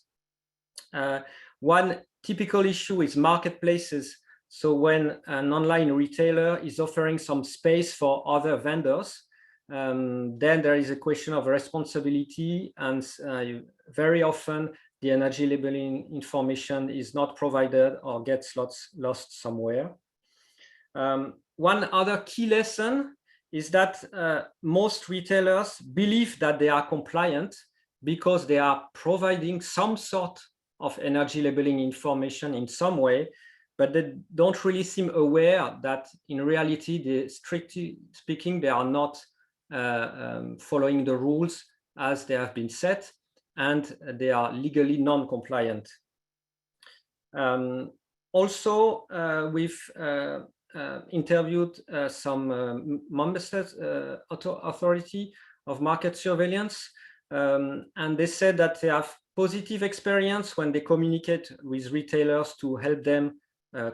D: One typical issue is marketplaces. So when an online retailer is offering some space for other vendors, then there is a question of responsibility, and very often the energy labeling information is not provided or gets lost somewhere. One other key lesson is that most retailers believe that they are compliant because they are providing some sort of energy labeling information in some way, but they don't really seem aware that in reality, strictly speaking, they are not following the rules as they have been set, and they are legally non-compliant. Also, we've interviewed some member state authority of market surveillance, and they said that they have positive experience when they communicate with retailers to help them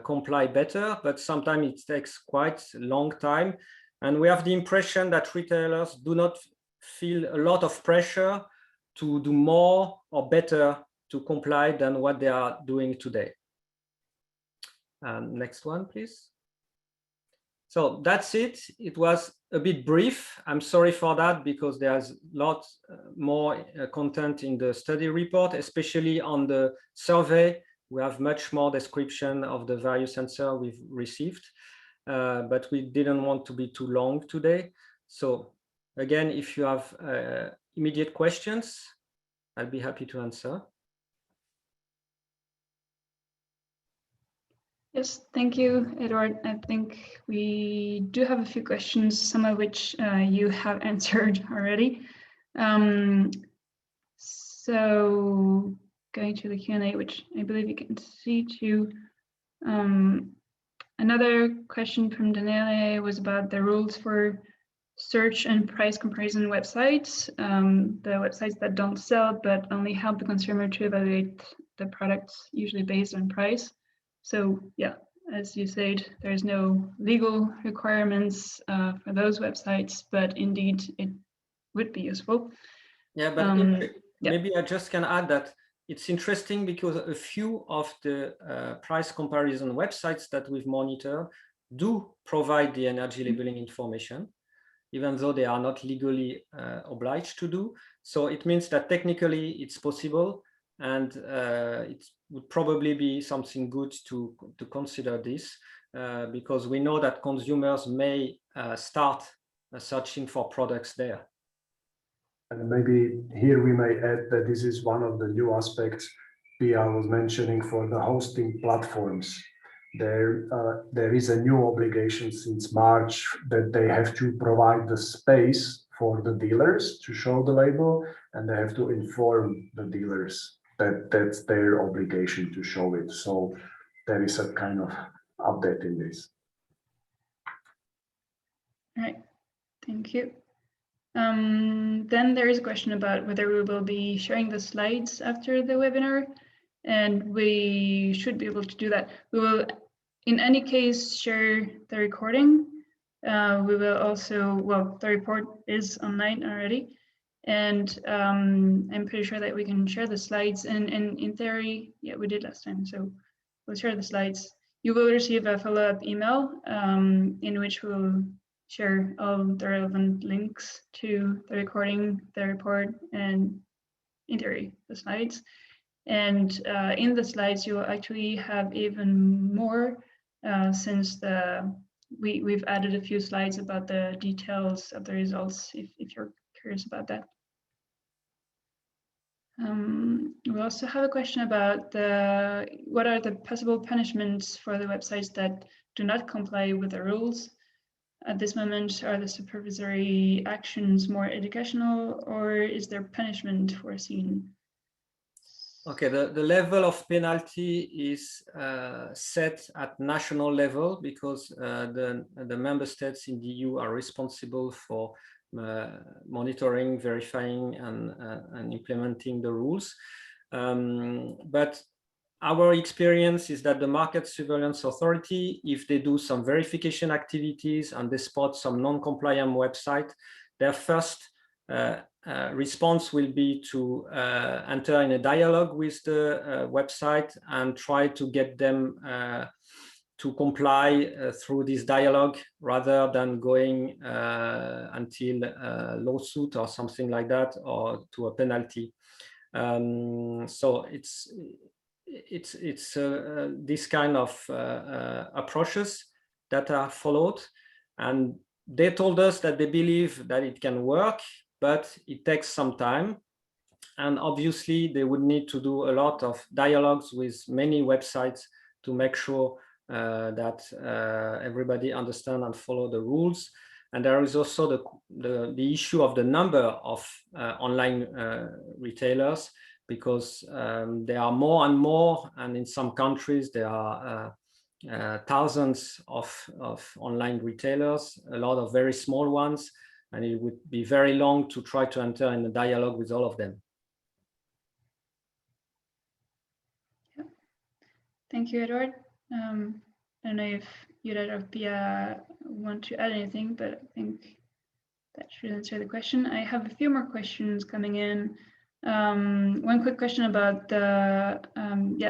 D: comply better, but sometimes it takes quite a long time. And we have the impression that retailers do not feel a lot of pressure to do more or better to comply than what they are doing today. Next one, please. So that's it. It was a bit brief. I'm sorry for that, because there's lots more content in the study report, especially on the survey. We have much more description of the various answers we've received, but we didn't want to be too long today. So again, if you have immediate questions, I'll be happy to answer.
A: Yes, thank you, Eduard. I think we do have a few questions, some of which you have answered already. So going to the Q&A, which I believe you can see too. Another question from Daniele was about the rules for search and price comparison websites, the websites that don't sell but only help the consumer to evaluate the products, usually based on price. So yeah, as you said, there's no legal requirements for those websites, but indeed it would be useful.
D: Yeah, but maybe I just can add that it's interesting because a few of the price comparison websites that we've monitored do provide the energy labeling information, even though they are not legally obliged to do. So it means that technically it's possible, and it would probably be something good to consider this, because we know that consumers may start searching for products there.
B: And maybe here we may add that this is one of the new aspects Pia was mentioning for the hosting platforms. There is a new obligation since March that they have to provide the space for the dealers to show the label, and they have to inform the dealers that that's their obligation to show it. So there is a kind of update in this.
A: All right, thank you. Then there is a question about whether we will be sharing the slides after the webinar, and we should be able to do that. We will, in any case, share the recording, We will also, well, the report is online already, and I'm pretty sure that we can share the slides. And in theory, yeah, we did last time, so we'll share the slides. You will receive a follow-up email in which we'll share all the relevant links to the recording, the report, and in theory, the slides. And in the slides, you will actually have even more since we've added a few slides about the details of the results if you're curious about that. We also have a question about what are the possible punishments for the websites that do not comply with the rules. At this moment, are the supervisory actions more educational, or is there punishment foreseen?
D: Okay, the level of penalty is set at national level because the member states in the EU are responsible for monitoring, verifying, and implementing the rules. But our experience is that the Market Surveillance Authority, if they do some verification activities and they spot some non-compliant website, their first response will be to enter in a dialogue with the website and try to get them to comply through this dialogue rather than going until a lawsuit or something like that, or to a penalty. So it's this kind of approaches that are followed, and they told us that they believe that it can work, but it takes some time. And obviously they would need to do a lot of dialogues with many websites to make sure that everybody understand and follow the rules. And there is also the issue of the number of online retailers, because there are more and more, and in some countries there are thousands of online retailers, a lot of very small ones, and it would be very long to try to enter in a dialogue with all of them.
A: Yeah. Thank you, Edward. I don't know if Juraj or Pia want to add anything, but I think that should answer the question. I have a few more questions coming in. One quick question about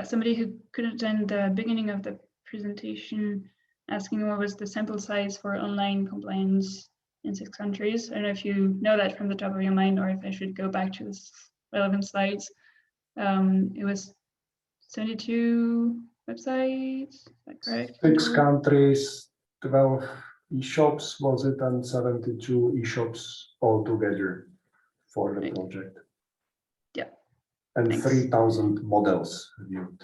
A: somebody who couldn't attend the beginning of the presentation, asking what was the sample size for online compliance in 6 countries. I don't know if you know that from the top of your mind, or if I should go back to the relevant slides. It was 72 websites, is that correct?
B: 6 countries, 12 e-shops, was it, and 72 e-shops altogether for the project.
A: Yeah.
B: And
A: Thanks.
B: 3,000 models viewed.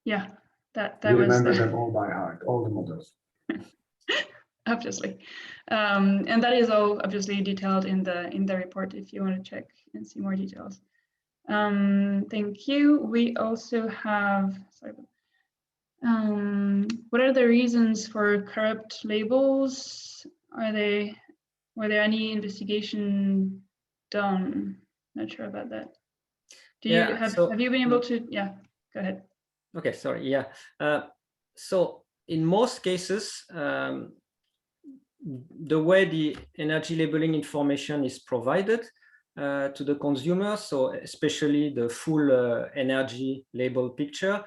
A: Yeah, that
B: You
A: was
B: remember them all by heart, all the models.
A: Obviously, and that is all obviously detailed in the report if you want to check and see more details. Thank you. We also have, what are the reasons for corrupt labels? Were there any investigation done? Not sure about that. Have you been able to? Yeah, go ahead.
D: Okay, sorry. Yeah. So in most cases, the way the energy labeling information is provided to the consumer, so especially the full energy label picture,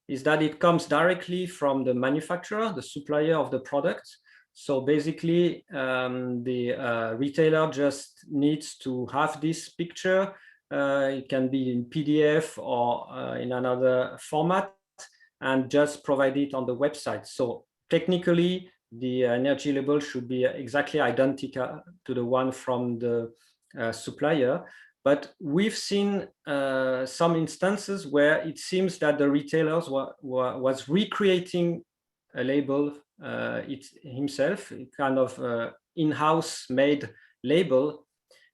D: is that it comes directly from the manufacturer, the supplier of the product. So basically, the retailer just needs to have this picture. It can be in PDF or in another format, and just provide it on the website. So technically, the energy label should be exactly identical to the one from the supplier. But we've seen some instances where it seems that the retailers was recreating a label himself, a kind of in-house made label.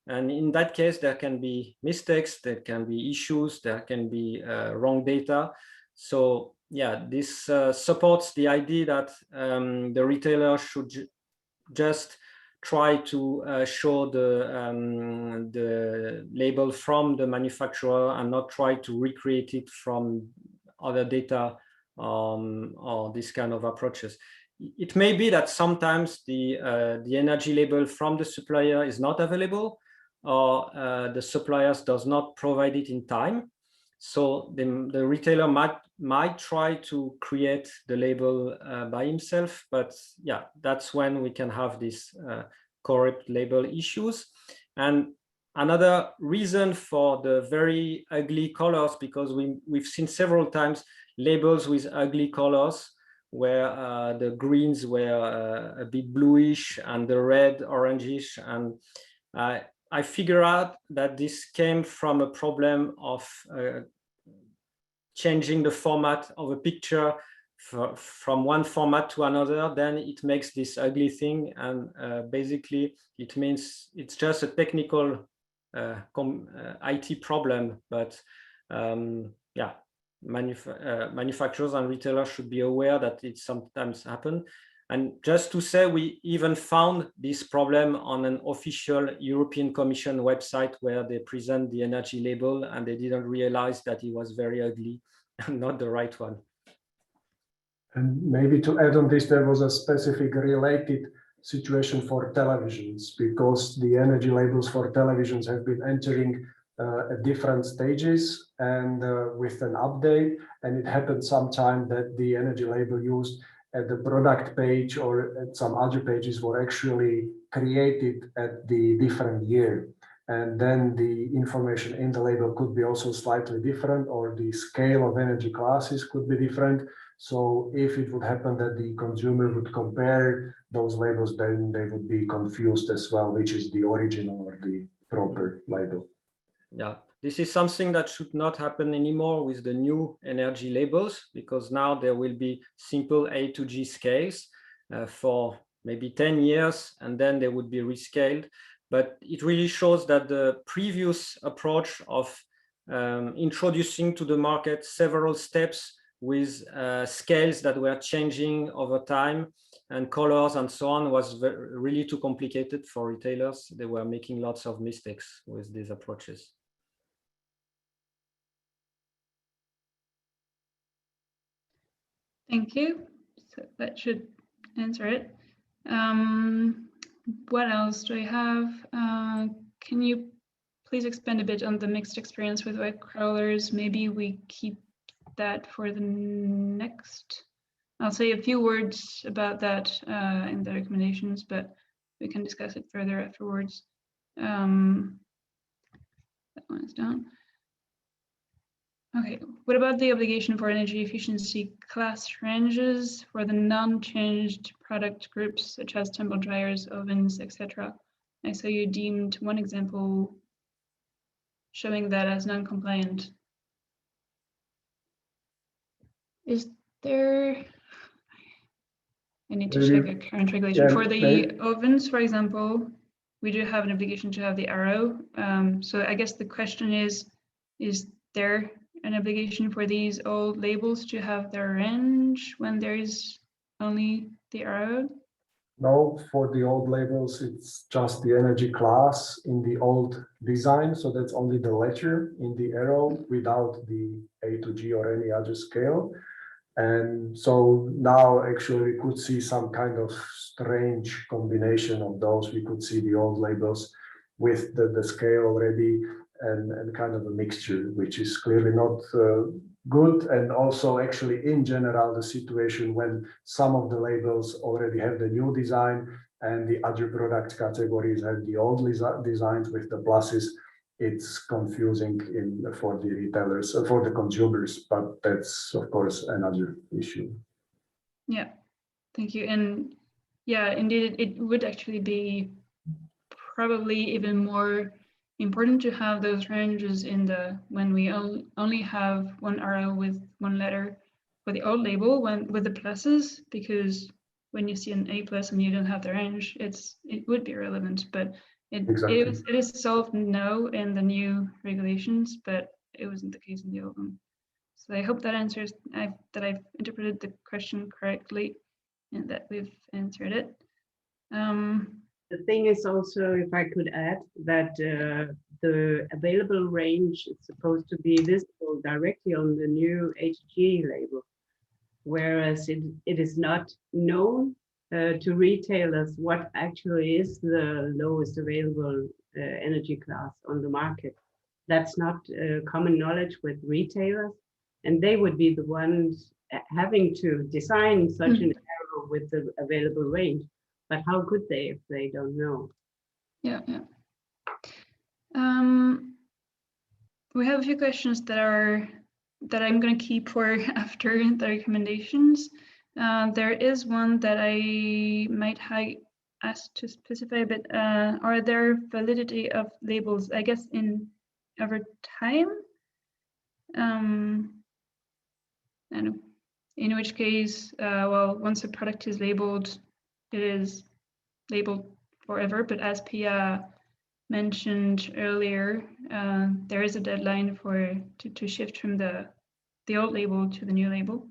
D: And in that case, there can be mistakes, there can be issues, there can be wrong data. So yeah, this supports the idea that the retailer should just try to show the label from the manufacturer and not try to recreate it from other data or this kind of approaches. it may be that sometimes the energy label from the supplier is not available, or the suppliers does not provide it in time. So the retailer might try to create the label by himself, but yeah, that's when we can have these corrupt label issues. And another reason for the very ugly colors, because we've seen several times labels with ugly colors, where the greens were a bit bluish and the red orangish, and I figure out that this came from a problem of changing the format of a picture from one format to another. Then it makes this ugly thing, and basically it means it's just a technical IT problem, but yeah, manufacturers and retailers should be aware that it sometimes happens. And just to say, we even found this problem on an official European Commission website where they present the energy label, and they didn't realize that it was very ugly and not the right one.
B: And maybe to add on this, there was a specific related situation for televisions, because the energy labels for televisions have been entering at different stages and with an update. And it happened sometime that the energy label used at the product page or at some other pages were actually created at the different year. And then the information in the label could be also slightly different, or the scale of energy classes could be different. So if it would happen that the consumer would compare those labels, then they would be confused as well, which is the original or the proper label.
D: Yeah, this is something that should not happen anymore with the new energy labels, because now there will be simple A to G scales for maybe 10 years, and then they would be rescaled. But it really shows that the previous approach of introducing to the market several steps with scales that were changing over time and colors and so on was really too complicated for retailers. They were making lots of mistakes with these approaches.
A: Thank you. So that should answer it. What else do I have? Can you please expand a bit on the mixed experience with web crawlers? Maybe we keep that for the next. I'll say a few words about that in the recommendations, but we can discuss it further afterwards. That one is done. Okay, what about the obligation for energy efficiency class ranges for the non-changed product groups, such as tumble dryers, ovens, etc.? I saw you deemed one example showing that as non-compliant. Is there, I need to check a current regulation. For the ovens, for example, we do have an obligation to have the arrow. So I guess the question is there an obligation for these old labels to have their range when there is only the arrow?
B: No, for the old labels, it's just the energy class in the old design. So that's only the letter in the arrow without the A to G or any other scale. And so now actually we could see some kind of strange combination of those. We could see the old labels with the scale already and kind of a mixture, which is clearly not good. And also actually in general, the situation when some of the labels already have the new design and the other product categories have the old designs with the pluses, it's confusing for the retailers, for the consumers, but that's of course another issue.
A: Yeah, thank you. And yeah, indeed, it would actually be probably even more important to have those ranges in the when we only have one arrow with one letter for the old label with the pluses, because when you see an A plus and you don't have the range, it would be relevant, but it is solved now in the new regulations, but it wasn't the case in the old one. So I hope that answers that I've interpreted the question correctly and that we've answered it.
C: The thing is also, if I could add, that the available range is supposed to be visible directly on the new HG label. whereas it is not known to retailers what actually is the lowest available energy class on the market. That's not common knowledge with retailers, and they would be the ones having to design such an arrow with the available range. But how could they if they don't know?
A: Yeah. We have a few questions that I'm going to keep for after the recommendations. There is one that I might ask to specify a bit. Are there validity of labels, I guess, over time? I don't know. In which case, well, once a product is labeled, it is labeled forever. But as Pia mentioned earlier, there is a deadline to shift from the old label to the new label.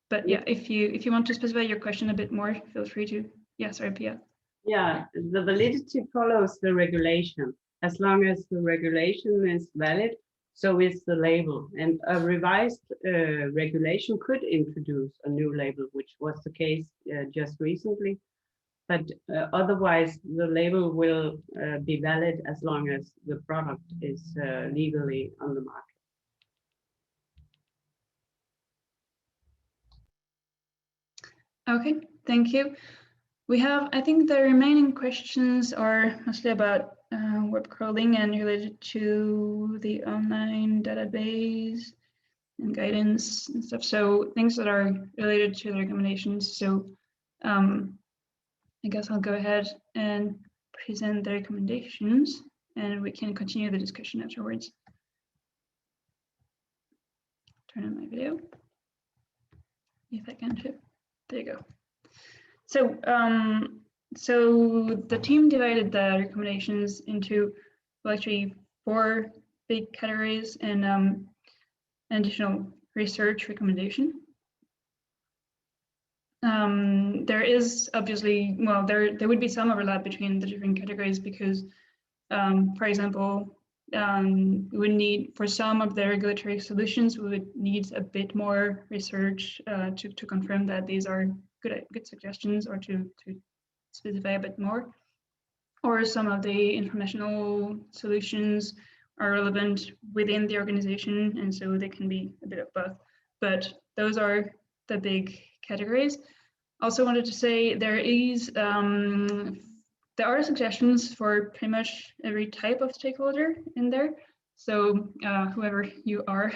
A: But yeah, if you want to specify your question a bit more, feel free to. Yeah, sorry, Pia.
C: Yeah, the validity follows the regulation. As long as the regulation is valid, so is the label. And a revised regulation could introduce a new label, which was the case just recently. But otherwise, the label will be valid as long as the product is legally on the market.
A: Okay, thank you. We have, I think the remaining questions are mostly about web crawling and related to the online database and guidance and stuff. So things that are related to the recommendations. So I guess I'll go ahead and present the recommendations and we can continue the discussion afterwards. Turn on my video. If I can too. There you go. So, so the team divided the recommendations into, well, actually 4 big categories and an additional research recommendation. There is obviously, well, there would be some overlap between the different categories because, for example, we would need, for some of the regulatory solutions, we would need a bit more research to confirm that these are good suggestions or to specify a bit more. Or some of the informational solutions are relevant within the organization, and so they can be a bit of both. But those are the big categories. Also wanted to say there are suggestions for pretty much every type of stakeholder in there. So whoever you are,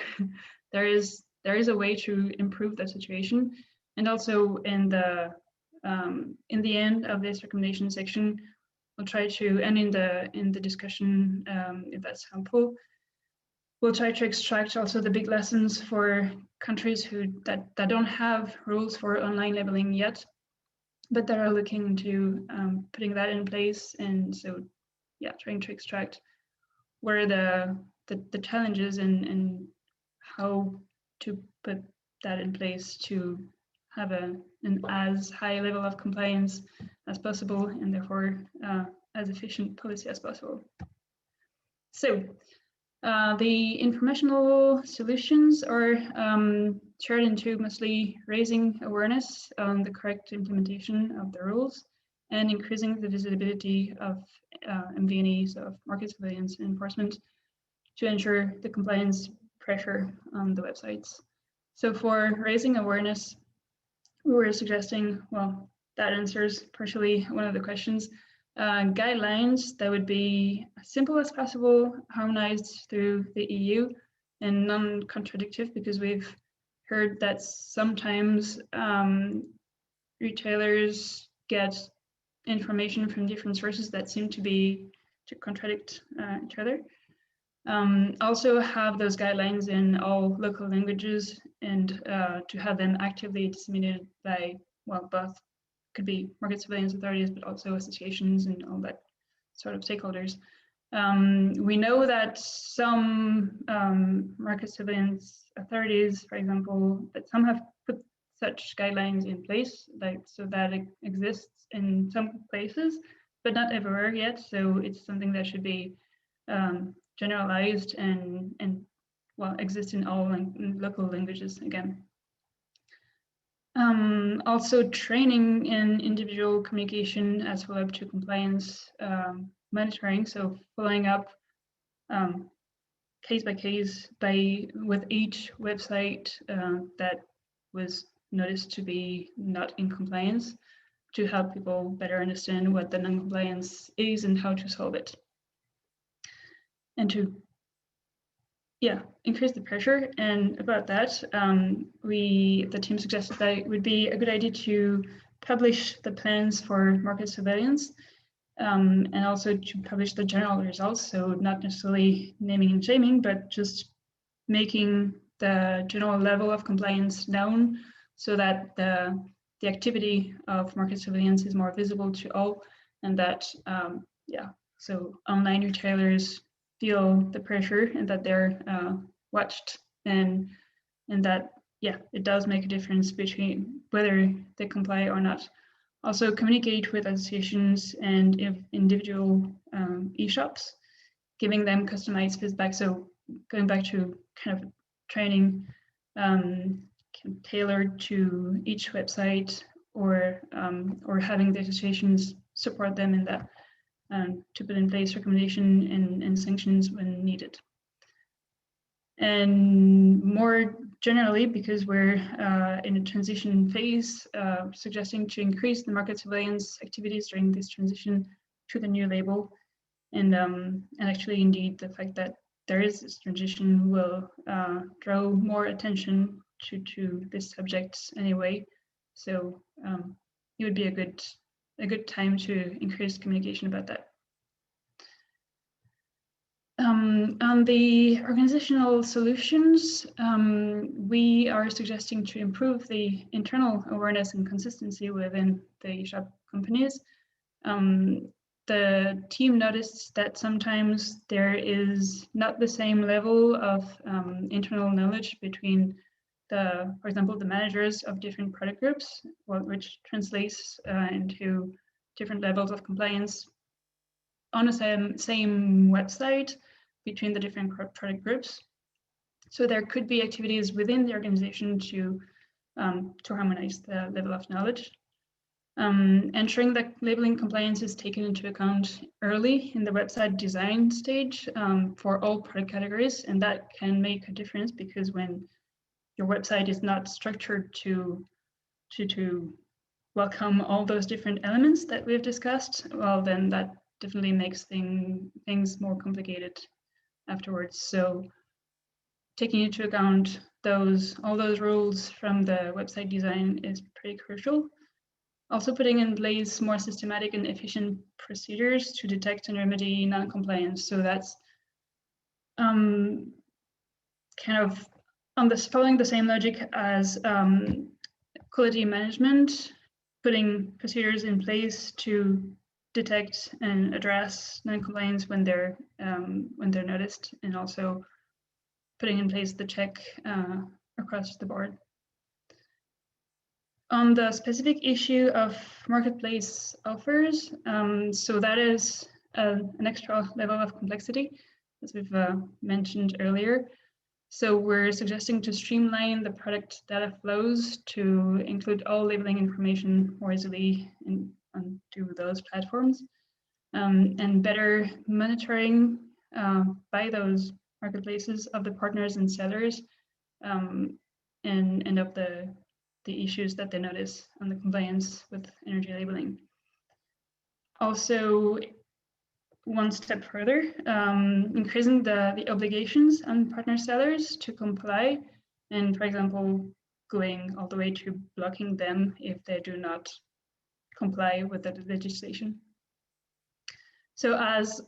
A: there is a way to improve the situation. And also in the end of this recommendation section, we'll try to, and in the discussion, if that's helpful, we'll try to extract also the big lessons for countries that don't have rules for online labeling yet, but that are looking into putting that in place. And so, yeah, trying to extract where the challenges and how to put that in place to have an as high level of compliance as possible and therefore as efficient policy as possible. So the informational solutions are shared into mostly raising awareness on the correct implementation of the rules and increasing the visibility of MVNEs, of market surveillance and enforcement, to ensure the compliance pressure on the websites. So for raising awareness, we were suggesting, well, that answers partially one of the questions, guidelines that would be as simple as possible, harmonized through the EU and non-contradictive, because we've heard that sometimes retailers get information from different sources that seem to contradict each other. Also have those guidelines in all local languages and to have them actively disseminated by, well, both could be market surveillance authorities, but also associations and all that sort of stakeholders. We know that some market surveillance authorities, for example, that some have put such guidelines in place, like so that it exists in some places, but not everywhere yet. So it's something that should be generalized and well, exist in all local languages again. Also training in individual communication as well up to compliance monitoring. So following up case by case with each website that was noticed to be not in compliance, to help people better understand what the non-compliance is and how to solve it. And to increase the pressure. And about that, the team suggested that it would be a good idea to publish the plans for market surveillance and also to publish the general results. So not necessarily naming and shaming, but just making the general level of compliance known so that the activity of market surveillance is more visible to all, and that, so online retailers feel the pressure and that they're watched, and that, it does make a difference between whether they comply or not. Also communicate with associations and individual e-shops, giving them customized feedback. So going back to kind of training tailored to each website, or having the associations support them in that, to put in place recommendation and sanctions when needed. And more generally, because we're in a transition phase, suggesting to increase the market surveillance activities during this transition to the new label. And actually, indeed, the fact that there is this transition will draw more attention to this subject anyway. So it would be a good time to increase communication about that. On the organizational solutions, we are suggesting to improve the internal awareness and consistency within the eShop companies. The team noticed that sometimes there is not the same level of internal knowledge between for example, the managers of different product groups, which translates into different levels of compliance on the same website between the different product groups. So there could be activities within the organization to harmonize the level of knowledge. Ensuring that labeling compliance is taken into account early in the website design stage for all product categories, and that can make a difference, because when your website is not structured to welcome all those different elements that we've discussed, well, then that definitely makes things more complicated afterwards. So taking into account all those rules from the website design is pretty crucial. Also putting in place more systematic and efficient procedures to detect and remedy non-compliance. So that's kind of following the same logic as quality management, putting procedures in place to detect and address non-compliance when they're noticed, and also putting in place the check across the board. On the specific issue of marketplace offers, so that is an extra level of complexity, as we've mentioned earlier. So we're suggesting to streamline the product data flows to include all labeling information more easily onto those platforms, and better monitoring by those marketplaces of the partners and sellers, and of the issues that they notice on the compliance with energy labeling. Also, one step further, increasing the obligations on partner sellers to comply, and for example, going all the way to blocking them if they do not comply with the legislation. So as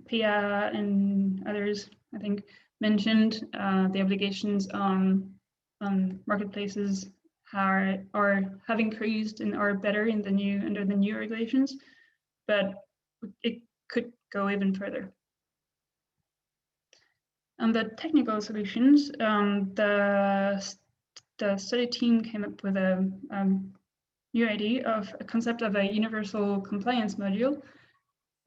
A: Pia and others, I think, mentioned, the obligations on marketplaces have increased and are better under the new regulations, but it could go even further. On the technical solutions, the study team came up with a new idea of a concept of a universal compliance module.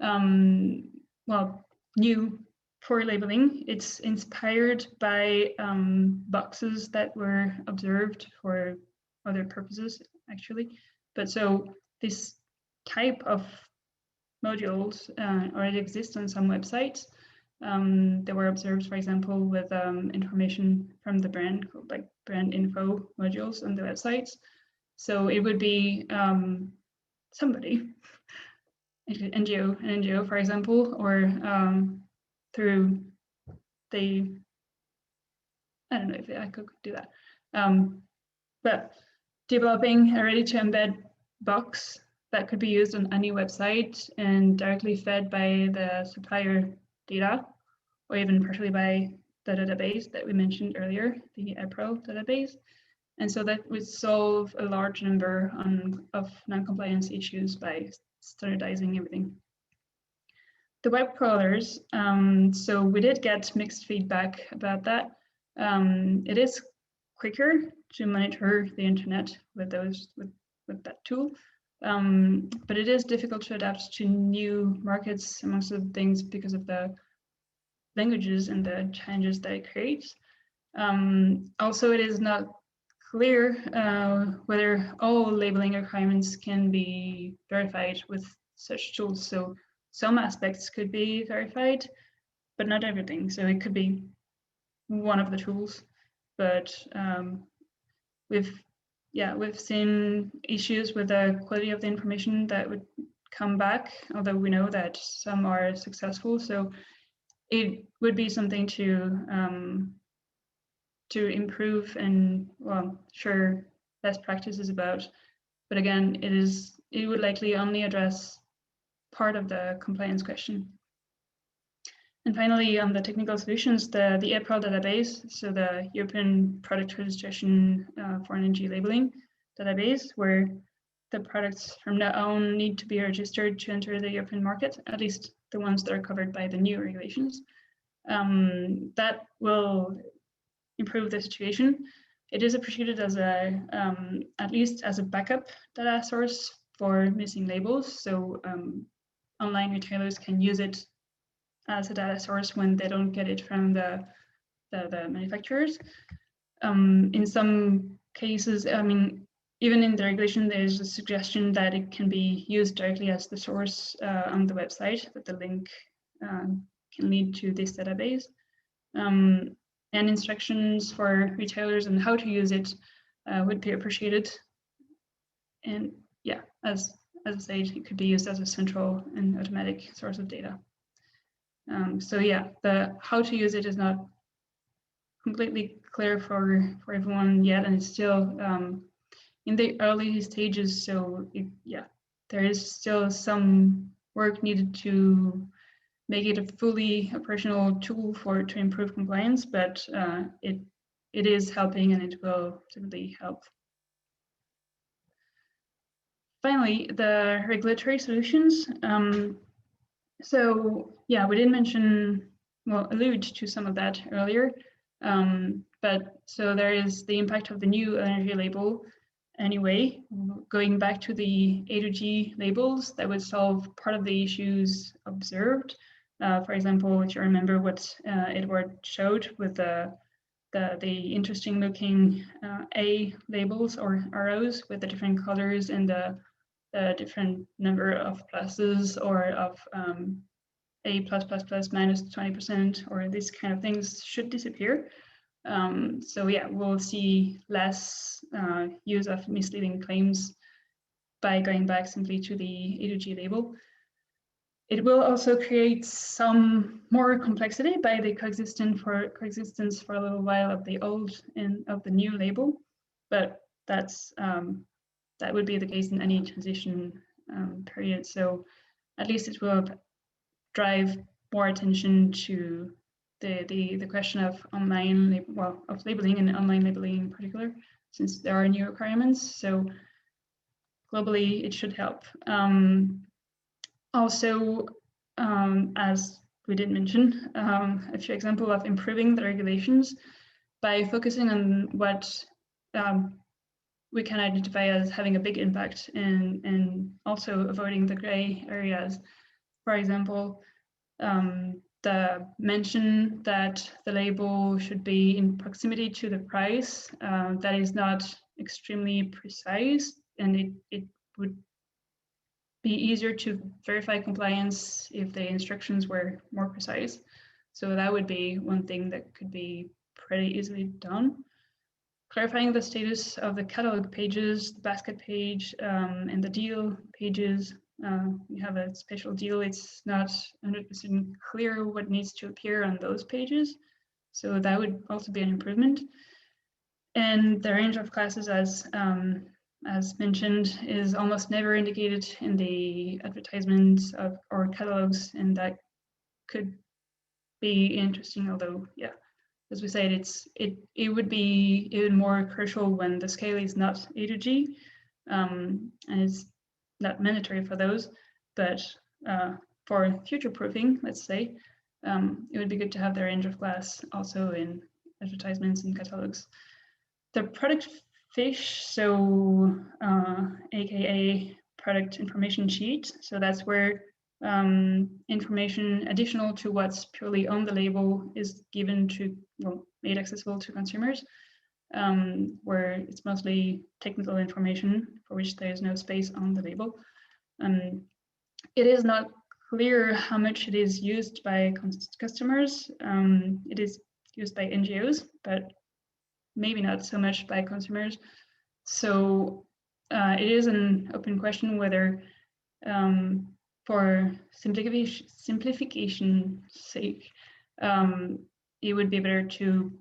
A: Well, new for labeling. It's inspired by boxes that were observed for other purposes actually. But so this type of modules already exist on some websites. They were observed, for example, with information from the brand called like brand info modules on the websites. So it would be somebody, an NGO, for example, or through the, I don't know if I could do that, but developing a ready to embed box that could be used on any website and directly fed by the supplier data, or even partially by the database that we mentioned earlier, the EPRO database. And so that would solve a large number of non-compliance issues by standardizing everything. The web crawlers, so we did get mixed feedback about that. It is quicker to monitor the internet with that tool, but it is difficult to adapt to new markets, amongst other things, because of the languages and the challenges that it creates. Also, it is not clear whether all labeling requirements can be verified with such tools. So some aspects could be verified, but not everything. So it could be one of the tools, but we've seen issues with the quality of the information that would come back, although we know that some are successful. So it would be something to improve and, well, sure, best practices about. But again, it would likely only address part of the compliance question. And finally, on the technical solutions, the EPRO database, so the European Product Registration for Energy Labeling database, where the products from now on need to be registered to enter the European market, at least the ones that are covered by the new regulations. That will improve the situation. It is appreciated as a, at least as a backup data source for missing labels. So online retailers can use it as a data source when they don't get it from the manufacturers. In some cases, I mean, even in the regulation, there's a suggestion that it can be used directly as the source on the website, that the link can lead to this database. And instructions for retailers on how to use it would be appreciated. And yeah, as I said, it could be used as a central and automatic source of data. So yeah, the how to use it is not completely clear for everyone yet, and it's still in the early stages. So yeah, there is still some work needed to make it a fully operational tool to improve compliance, but it is helping, and it will certainly help. Finally, the regulatory solutions. So yeah, we did mention, well, allude to some of that earlier. But so there is the impact of the new energy label. Anyway, going back to the A to G labels, that would solve part of the issues observed. For example, if you remember what Edward showed with the interesting looking A labels or arrows with the different colors and the different number of pluses or of A++, minus 20%, or these kind of things should disappear. So yeah, we'll see less use of misleading claims by going back simply to the A to G label. It will also create some more complexity by the coexistence for a little while of the old and of the new label, but that would be the case in any transition period. So at least it will drive more attention to the question of online, of labeling and online labeling in particular, since there are new requirements. So globally, it should help. Also, as we did mention, a few examples of improving the regulations by focusing on what we can identify as having a big impact, and also avoiding the gray areas. For example, the mention that the label should be in proximity to the price, that is not extremely precise, and it would be easier to verify compliance if the instructions were more precise. So that would be one thing that could be pretty easily done. Clarifying the status of the catalog pages, the basket page, and the deal pages. We have a special deal. It's not 100% clear what needs to appear on those pages. So that would also be an improvement. And the range of classes, as mentioned, is almost never indicated in the advertisements or catalogs, and that could be interesting. Although, yeah, as we said, it would be even more crucial when the scale is not A to G, and it's not mandatory for those. But for future proofing, let's say, it would be good to have the range of class also in advertisements and catalogs. The product fiche, so aka product information sheet. So that's where information additional to what's purely on the label is given to, well, made accessible to consumers, where it's mostly technical information for which there is no space on the label. It is not clear how much it is used by customers. It is used by NGOs, but maybe not so much by consumers. So it is an open question whether, for simplification's sake, it would be better to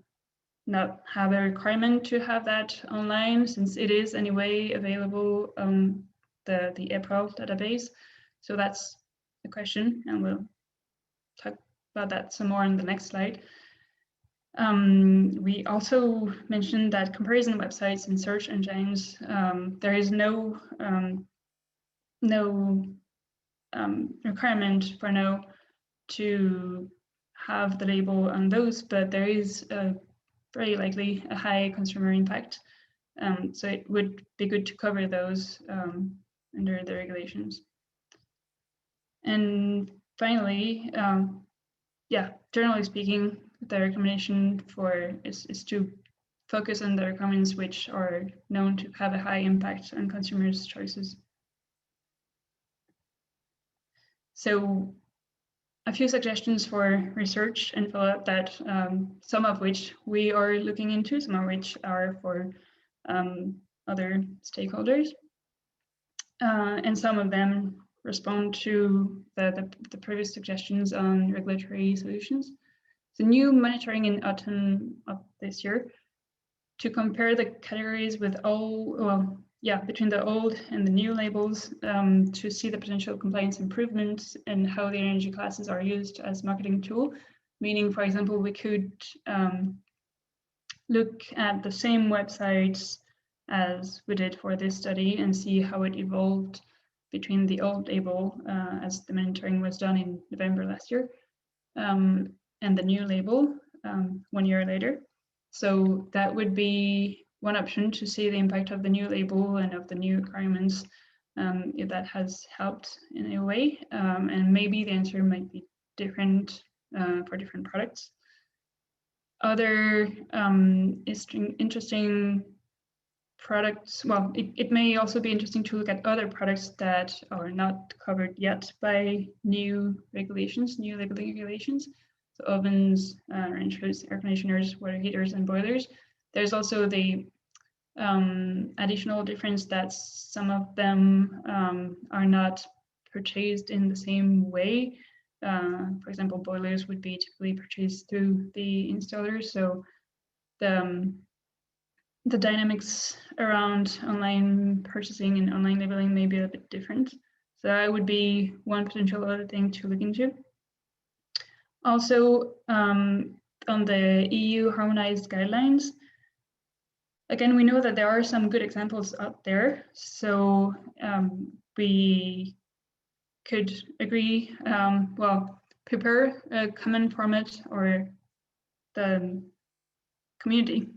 A: not have a requirement to have that online, since it is anyway available on the EPROL database. So that's the question, and we'll talk about that some more in the next slide. We also mentioned that comparison websites and search engines, there is no requirement for now to have the label on those, but there is very likely a high consumer impact. So it would be good to cover those under the regulations. And finally, yeah, generally speaking, the recommendation is to focus on the requirements which are known to have a high impact on consumers' choices. So a few suggestions for research and follow-up that some of which we are looking into, some of which are for other stakeholders, and some of them respond to the previous suggestions on regulatory solutions. The new monitoring in autumn of this year to compare the categories with between the old and the new labels, to see the potential compliance improvements and how the energy classes are used as marketing tool. Meaning, for example, we could look at the same websites as we did for this study and see how it evolved between the old label, as the monitoring was done in November last year, and the new label 1 year later. So that would be one option, to see the impact of the new label and of the new requirements, if that has helped in a way. And maybe the answer might be different for different products. Other interesting products, well, it may also be interesting to look at other products that are not covered yet by new regulations, new labeling regulations. So ovens, ranchers, air conditioners, water heaters, and boilers. There's also the additional difference that some of them are not purchased in the same way. For example, boilers would be typically purchased through the installer. So the dynamics around online purchasing and online labeling may be a bit different. So that would be one potential other thing to look into. Also, on the EU harmonized guidelines, again, we know that there are some good examples out there. So we could agree, prepare a common format, or the community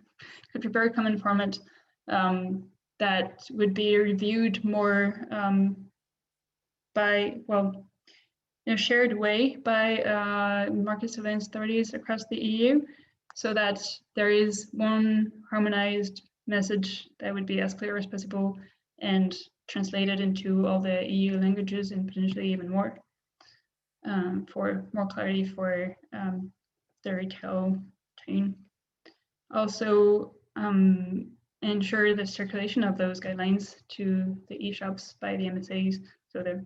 A: could prepare a common format that would be reviewed more in a shared way by market surveillance authorities across the EU, so that there is one harmonized message that would be as clear as possible and translated into all the EU languages and potentially even more, for more clarity for the retail chain. Also, ensure the circulation of those guidelines to the e-shops by the MSAs, so the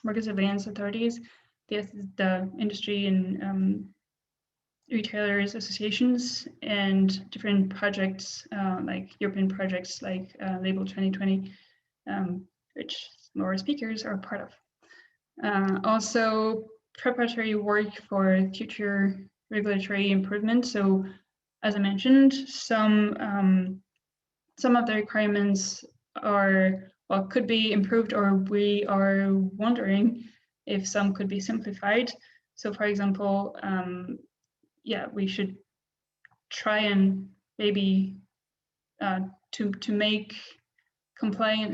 A: market surveillance authorities, the industry and retailers associations, and different projects like European projects like Label 2020, which more speakers are part of. Also, preparatory work for future regulatory improvement. So, as I mentioned, some of the requirements are, well, could be improved, or we are wondering if some could be simplified. So, for example, yeah, we should try and maybe to make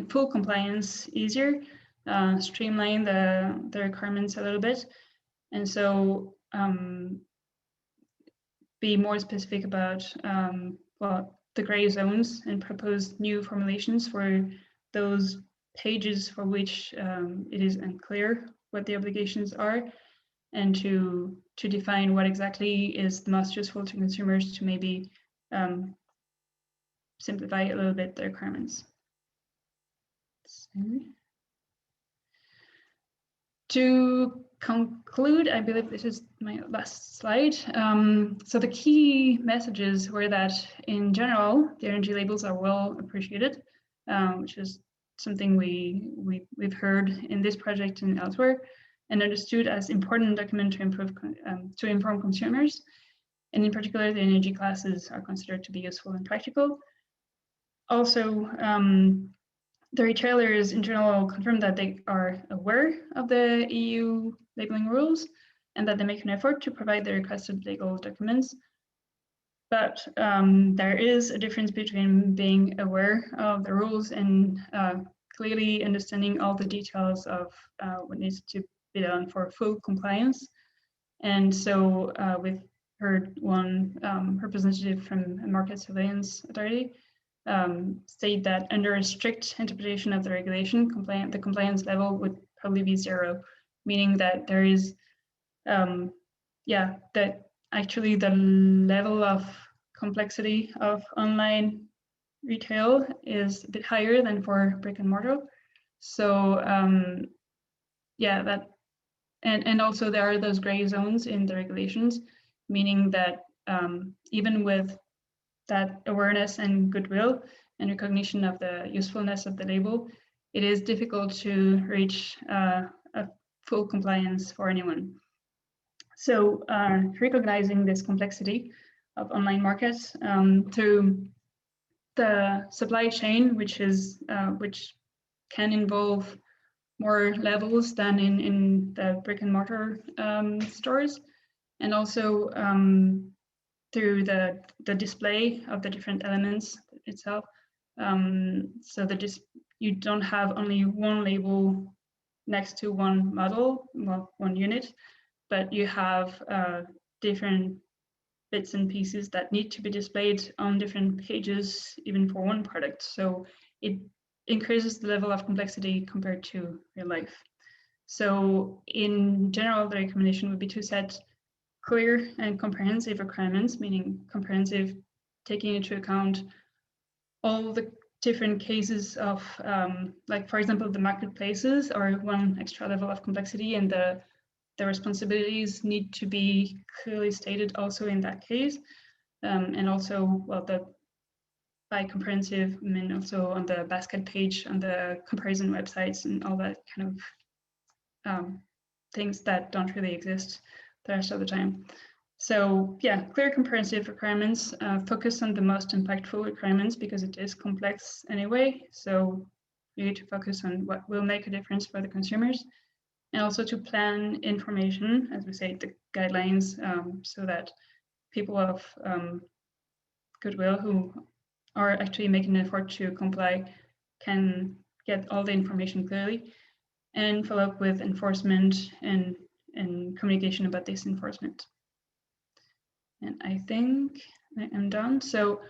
A: full compliance easier, streamline the requirements a little bit, and so be more specific about well, the gray zones, and propose new formulations for those pages for which it is unclear what the obligations are, and to define what exactly is the most useful to consumers, to maybe simplify a little bit the requirements. To conclude, I believe this is my last slide. So the key messages were that in general, the energy labels are well appreciated, which is something we've heard in this project and elsewhere, and understood as important document to inform consumers. And in particular, the energy classes are considered to be useful and practical. Also, the retailers in general confirm that they are aware of the EU labeling rules and that they make an effort to provide the requested legal documents. But there is a difference between being aware of the rules and clearly understanding all the details of what needs to be done for full compliance. And so we've heard one representative from a market surveillance authority state that under a strict interpretation of the regulation, the compliance level would probably be 0, meaning that there is, yeah, that actually the level of complexity of online retail is a bit higher than for brick and mortar. So yeah, that, and also there are those gray zones in the regulations, meaning that even with that awareness and goodwill and recognition of the usefulness of the label, it is difficult to reach a full compliance for anyone. So recognizing this complexity of online markets through the supply chain, which can involve more levels than in the brick and mortar stores, and also through the display of the different elements itself. So that you don't have only one label next to one model, well, one unit, but you have different bits and pieces that need to be displayed on different pages, even for one product. So it increases the level of complexity compared to real life. So in general, the recommendation would be to set clear and comprehensive requirements, meaning comprehensive, taking into account all the different cases of, like, for example, the marketplaces are one extra level of complexity, and the responsibilities need to be clearly stated also in that case. And also, well, by comprehensive, I mean also on the basket page, on the comparison websites, and all that kind of things that don't really exist the rest of the time. So yeah, clear comprehensive requirements, focus on the most impactful requirements because it is complex anyway. So you need to focus on what will make a difference for the consumers, and also to plan information, as we say, the guidelines, so that people of goodwill who are actually making an effort to comply can get all the information clearly, and follow up with enforcement and communication about this enforcement. And I think I am done. So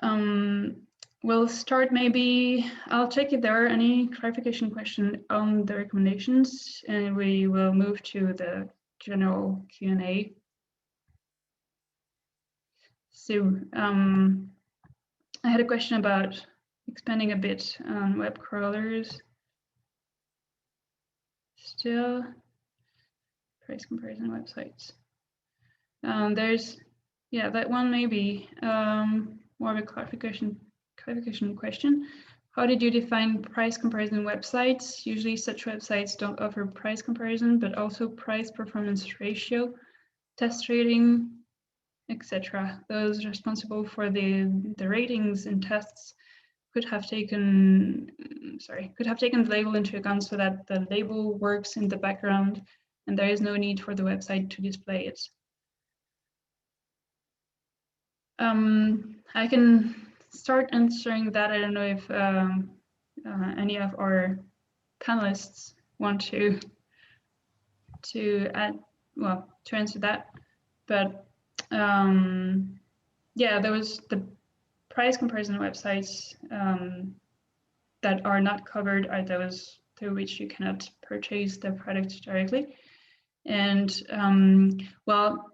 A: We'll start, maybe I'll check if there are any clarification questions on the recommendations, and we will move to the general Q&A. So I had a question about expanding a bit on web crawlers. Still, price comparison websites. There's, yeah, that one maybe more of a clarification question. How did you define price comparison websites? Usually such websites don't offer price comparison, but also price performance ratio, test rating, etc. Those responsible for the ratings and tests could have taken the label into account so that the label works in the background and there is no need for the website to display it. I can start answering that. I don't know if any of our panelists want to add, well, to answer that, but yeah, there was the price comparison websites that are not covered are those through which you cannot purchase the product directly. And well,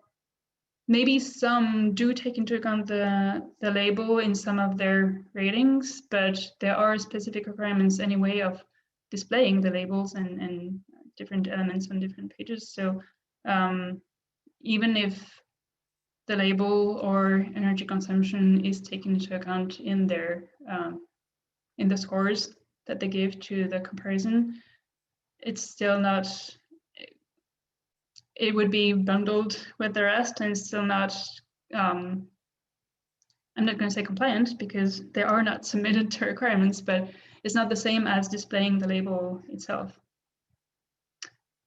A: maybe some do take into account the label in some of their ratings, but there are specific requirements anyway of displaying the labels and different elements on different pages. So even if the label or energy consumption is taken into account in their in the scores that they give to the comparison, it's still not, it would be bundled with the rest and still not, I'm not going to say compliant because they are not submitted to requirements, but it's not the same as displaying the label itself.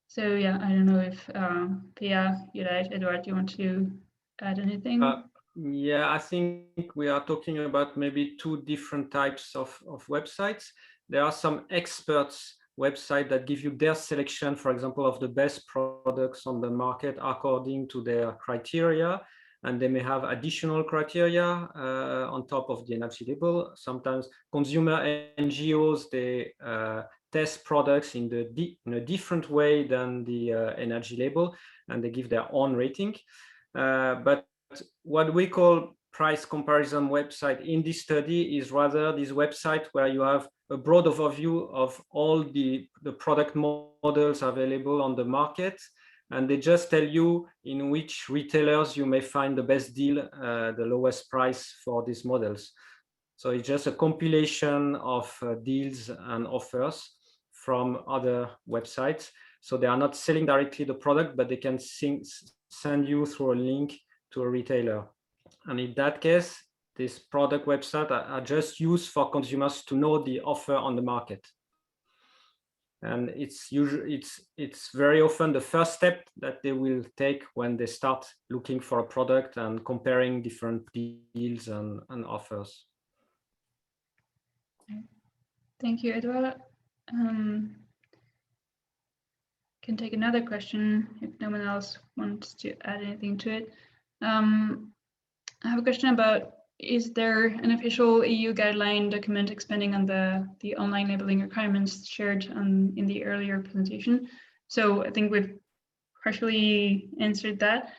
A: So yeah, I don't know if Pia, Juraj, Eduard, do you want to add anything?
D: Yeah, I think we are talking about maybe two different types of websites. There are some experts websites that give you their selection, for example, of the best products on the market according to their criteria, and they may have additional criteria on top of the energy label. Sometimes consumer NGOs, they test products in a different way than the energy label, and they give their own rating. But what we call price comparison website in this study is rather this website where you have a broad overview of all the product models available on the market, and they just tell you in which retailers you may find the best deal, the lowest price for these models. So it's just a compilation of deals and offers from other websites. So they are not selling directly the product, but they can send you through a link to a retailer. And in that case, this product website are just used for consumers to know the offer on the market. And it's usually, it's very often the first step that they will take when they start looking for a product and comparing different deals and offers.
A: Thank you, Eduard. Can take another question if no one else wants to add anything to it. I have a question about, is there an official EU guideline document expanding on the online labeling requirements shared in the earlier presentation? So I think we've partially answered that.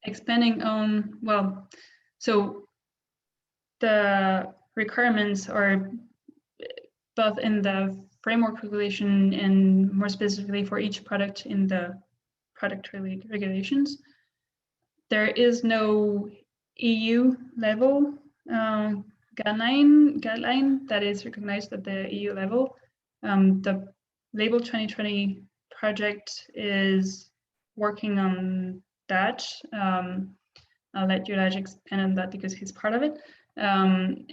A: Expanding on, well, so the requirements are both in the framework regulation and more specifically for each product in the product regulations. There is no EU level guideline that is recognized at the EU level. The Label 2020 project is working on that. I'll let Juraj expand on that because he's part of it. And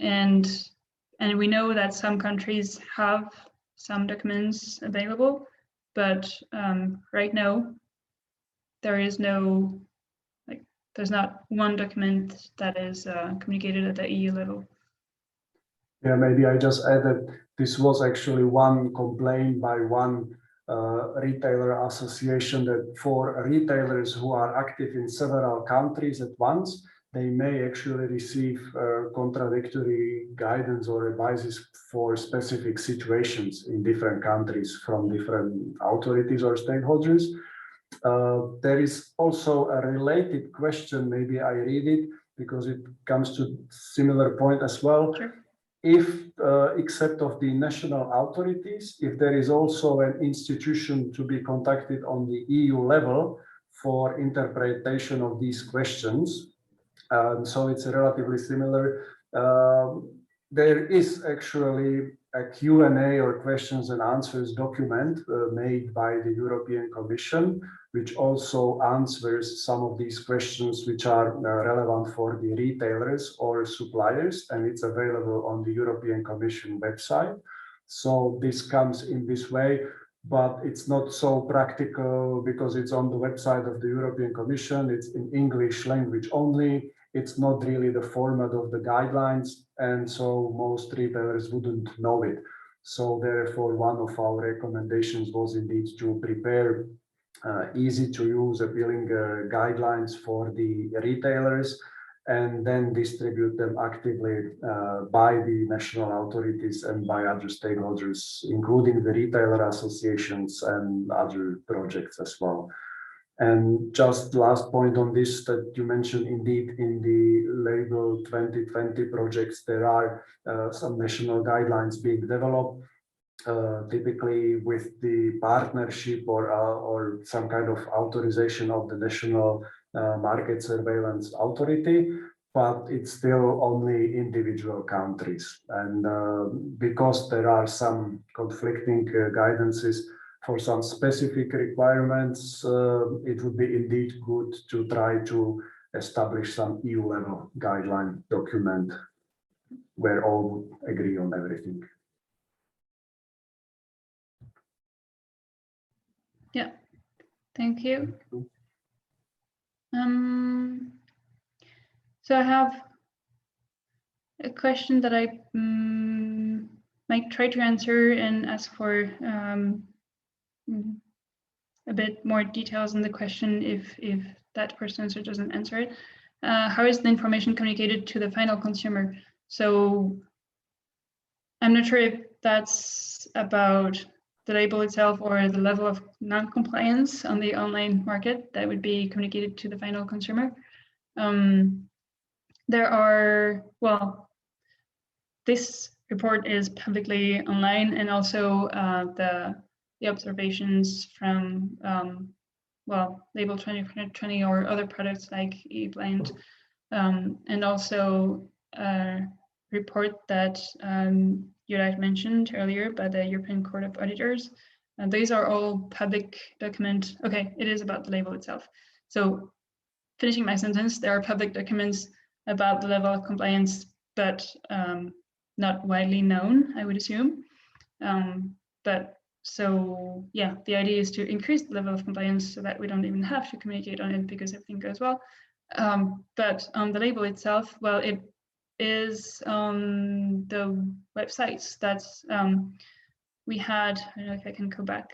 A: we know that some countries have some documents available, but right now there is no, there's not one document that is communicated at the EU level.
B: Yeah, maybe I just add that this was actually one complaint by one retailer association, that for retailers who are active in several countries at once, they may actually receive contradictory guidance or advices for specific situations in different countries from different authorities or stakeholders. There is also a related question, maybe I read it because it comes to similar point as well.
A: Sure.
B: If, except of the national authorities, if there is also an institution to be contacted on the EU level for interpretation of these questions. So it's relatively similar. There is actually a Q&A or questions and answers document made by the European Commission, which also answers some of these questions which are relevant for the retailers or suppliers, and it's available on the European Commission website. So this comes in this way, but it's not so practical because it's on the website of the European Commission. It's in English language only. It's not really the format of the guidelines, and so most retailers wouldn't know it. So therefore, one of our recommendations was indeed to prepare easy to use appealing guidelines for the retailers and then distribute them actively by the national authorities and by other stakeholders, including the retailer associations and other projects as well. And just last point on this that you mentioned, indeed, in the Label 2020 projects, there are some national guidelines being developed, typically with the partnership or some kind of authorization of the National Market Surveillance Authority, but it's still only individual countries. And because there are some conflicting guidances for some specific requirements, it would be indeed good to try to establish some EU-level guideline document where all agree on everything.
A: Yeah, thank you. So I have a question that I might try to answer and ask for a bit more details on the question if that person answer doesn't answer it. How is the information communicated to the final consumer? So I'm not sure if that's about the label itself or the level of non-compliance on the online market that would be communicated to the final consumer. There are, well, this report is publicly online, and also the observations from, well, Label 2020 or other products like eBlend, and also a report that Juraj mentioned earlier by the European Court of Auditors. And these are all public documents. Okay, it is about the label itself. So finishing my sentence, there are public documents about the level of compliance, but not widely known, I would assume. But so yeah, the idea is to increase the level of compliance so that we don't even have to communicate on it because everything goes well. But on the label itself, well, it is on the websites. That's we had, I don't know if I can go back,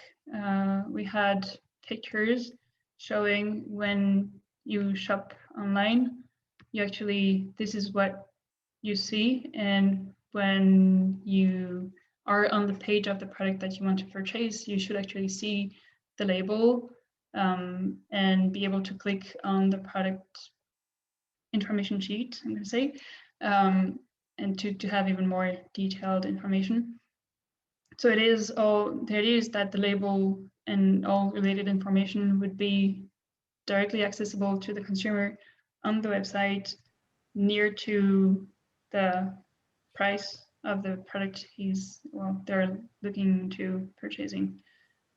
A: we had pictures showing when you shop online, you actually, this is what you see, and when you are on the page of the product that you want to purchase, you should actually see the label and be able to click on the product information sheet, I'm going to say, and to have even more detailed information. So it is all, the idea is that the label and all related information would be directly accessible to the consumer on the website near to the price of the product they're looking to purchasing.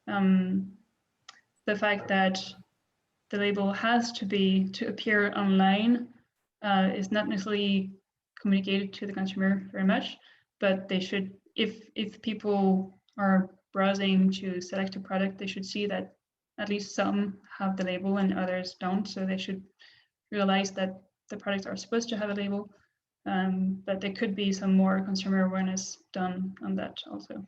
A: The fact that the label has to appear online is not necessarily communicated to the consumer very much, but they should, if people are browsing to select a product, they should see that at least some have the label and others don't. So they should realize that the products are supposed to have a label, but there could be some more consumer awareness done on that also.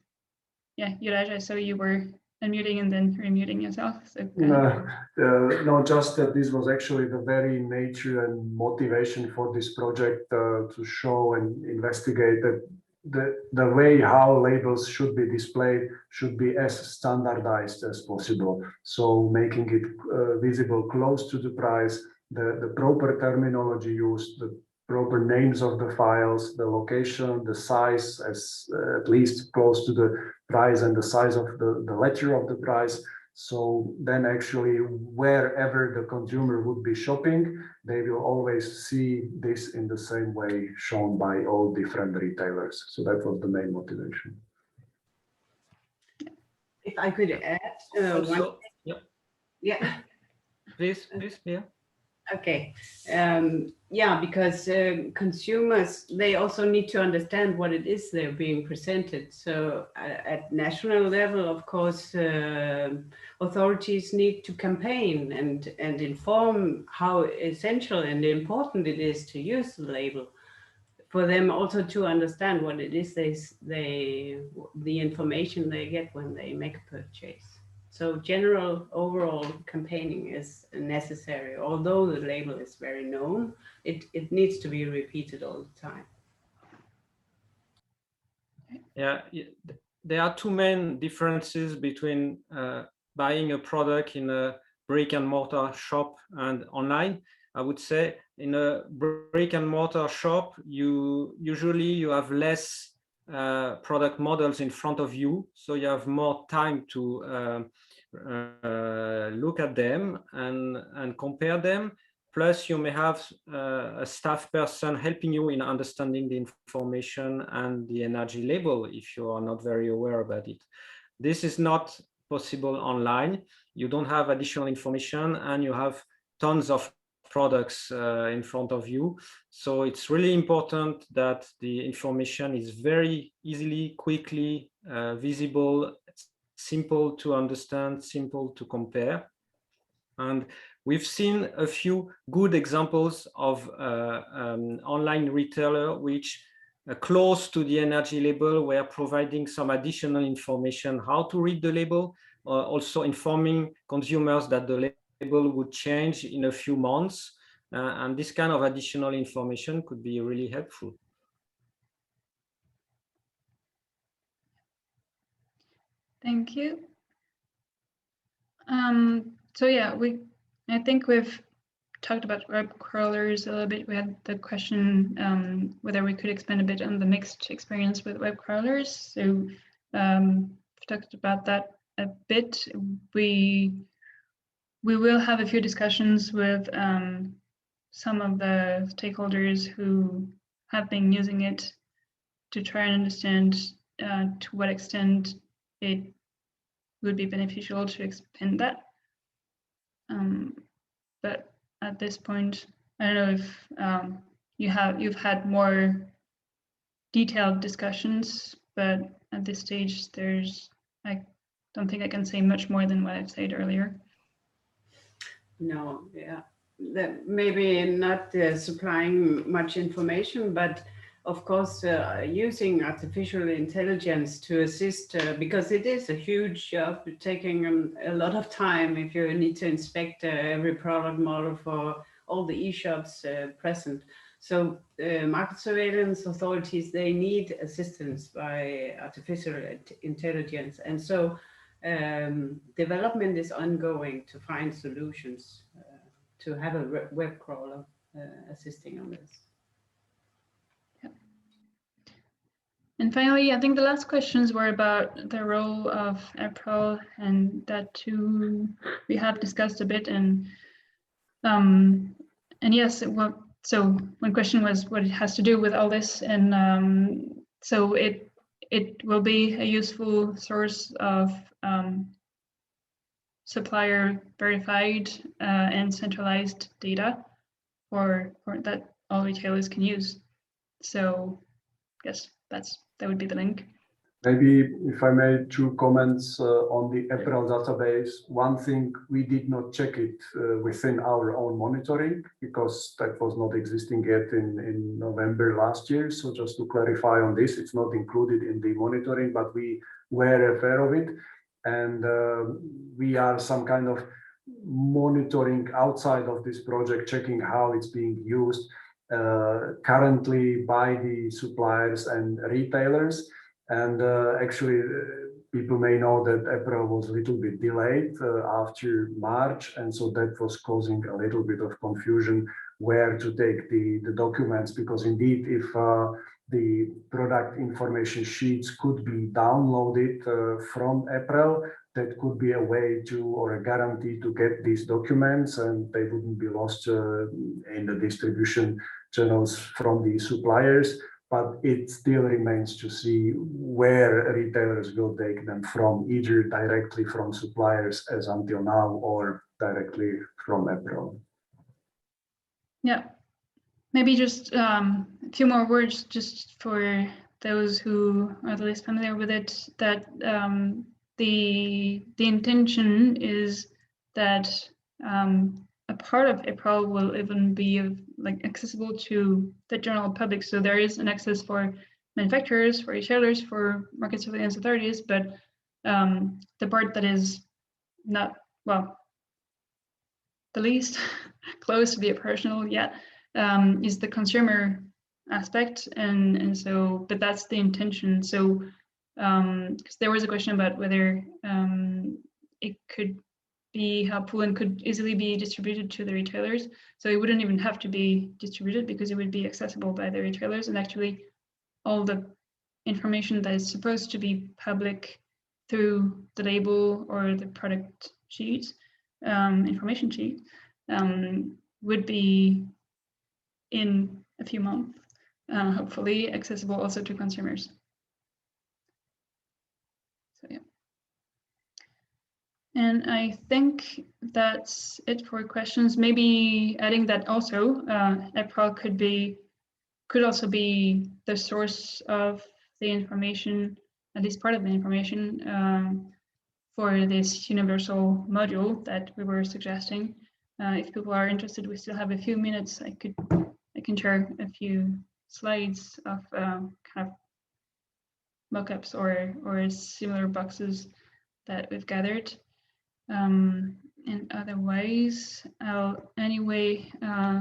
A: Yeah, Juraj, I saw you were unmuting and then remuting yourself. So
B: no, just that this was actually the very nature and motivation for this project to show and investigate that the way how labels should be displayed should be as standardized as possible. So making it visible close to the price, the proper terminology used, the proper names of the files, the location, the size as at least close to the price and the size of the letter of the price. So then actually wherever the consumer would be shopping, they will always see this in the same way shown by all different retailers. So that was the main motivation.
C: If I could add
D: Also,
C: yeah.
D: Please, yeah.
C: Okay. Yeah, because consumers, they also need to understand what it is they're being presented. So at national level, of course, authorities need to campaign and inform how essential and important it is to use the label, for them also to understand what it is the information they get when they make a purchase. So general overall campaigning is necessary. Although the label is very known, it needs to be repeated all the time.
D: Yeah, there are two main differences between buying a product in a brick and mortar shop and online. I would say in a brick and mortar shop, you have less product models in front of you, so you have more time to look at them and compare them. Plus, you may have a staff person helping you in understanding the information and the energy label if you are not very aware about it. This is not possible online. You don't have additional information and you have tons of products in front of you. So it's really important that the information is very easily, quickly visible, simple to understand, simple to compare. And we've seen a few good examples of online retailer which close to the energy label were providing some additional information how to read the label, also informing consumers that the label would change in a few months. And this kind of additional information could be really helpful.
A: Thank you. So yeah, I think we've talked about web crawlers a little bit. We had the question whether we could expand a bit on the mixed experience with web crawlers. So we've talked about that a bit. We will have a few discussions with some of the stakeholders who have been using it to try and understand to what extent it would be beneficial to expand that. But at this point, I don't know if you've had more detailed discussions, but at this stage, I don't think I can say much more than what I've said earlier.
C: No, yeah, that maybe not supplying much information, but of course, using artificial intelligence to assist, because it is a huge job, taking a lot of time if you need to inspect every product model for all the e-shops present. So market surveillance authorities, they need assistance by artificial intelligence. And so development is ongoing to find solutions to have a web crawler assisting on this.
A: And finally, I think the last questions were about the role of April, and that too we have discussed a bit. And yes, so one question was what it has to do with all this, and so it will be a useful source of supplier verified and centralized data for that all retailers can use. So yes, that would be the link.
B: Maybe if I made 2 comments on the April database. One thing, we did not check it within our own monitoring because that was not existing yet in November last year. So just to clarify on this, it's not included in the monitoring, but we were aware of it. and we are some kind of monitoring outside of this project, checking how it's being used currently by the suppliers and retailers. And actually, people may know that April was a little bit delayed after March, and so that was causing a little bit of confusion where to take the documents, because indeed, if the product information sheets could be downloaded from April, that could be a way to, or a guarantee to get these documents, and they wouldn't be lost in the distribution channels from the suppliers. But it still remains to see where retailers will take them from, either directly from suppliers as until now, or directly from April.
A: Yeah, maybe just a few more words just for those who are the least familiar with it, that the intention is that a part of April will even be like accessible to the general public. So there is an access for manufacturers, for retailers, for market surveillance authorities, but the part that is not, well, the least close to be operational yet is the consumer aspect, and so, but that's the intention. So because there was a question about whether it could be helpful and could easily be distributed to the retailers. So it wouldn't even have to be distributed because it would be accessible by the retailers, and actually all the information that is supposed to be public through the label or the product sheet, information sheet, would be in a few months, hopefully accessible also to consumers. So yeah. And I think that's it for questions. Maybe adding that also, April could also be the source of the information, at least part of the information, for this universal module that we were suggesting. If people are interested, we still have a few minutes. I can share a few slides of kind of mockups or similar boxes that we've gathered. And otherwise, anyway,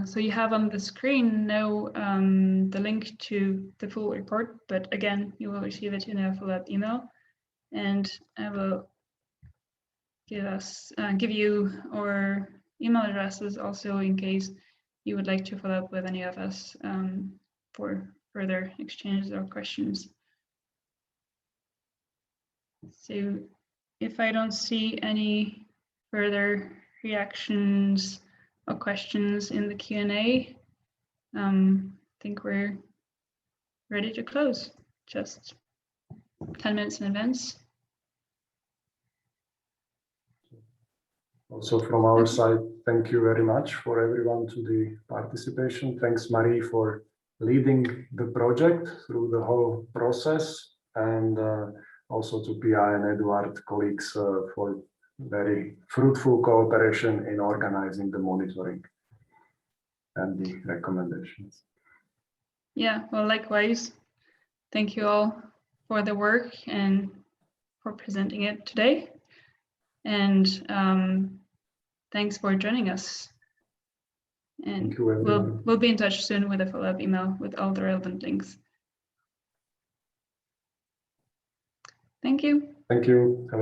A: so you have on the screen now the link to the full report, but again, you will receive it in a follow-up email, and I will give you our email addresses also in case you would like to follow up with any of us for further exchanges or questions. So if I don't see any further reactions or questions in the Q&A, I think we're ready to close, just 10 minutes in advance.
B: Also from our side, thank you very much for everyone to the participation. Thanks, Marie, for leading the project through the whole process, and also to Pia and Eduard, colleagues, for very fruitful cooperation in organizing the monitoring and the recommendations.
A: Yeah, well, likewise. Thank you all for the work and for presenting it today. And thanks for joining us. And we'll be in touch soon with a follow-up email with all the relevant links. Thank you.
B: Thank you.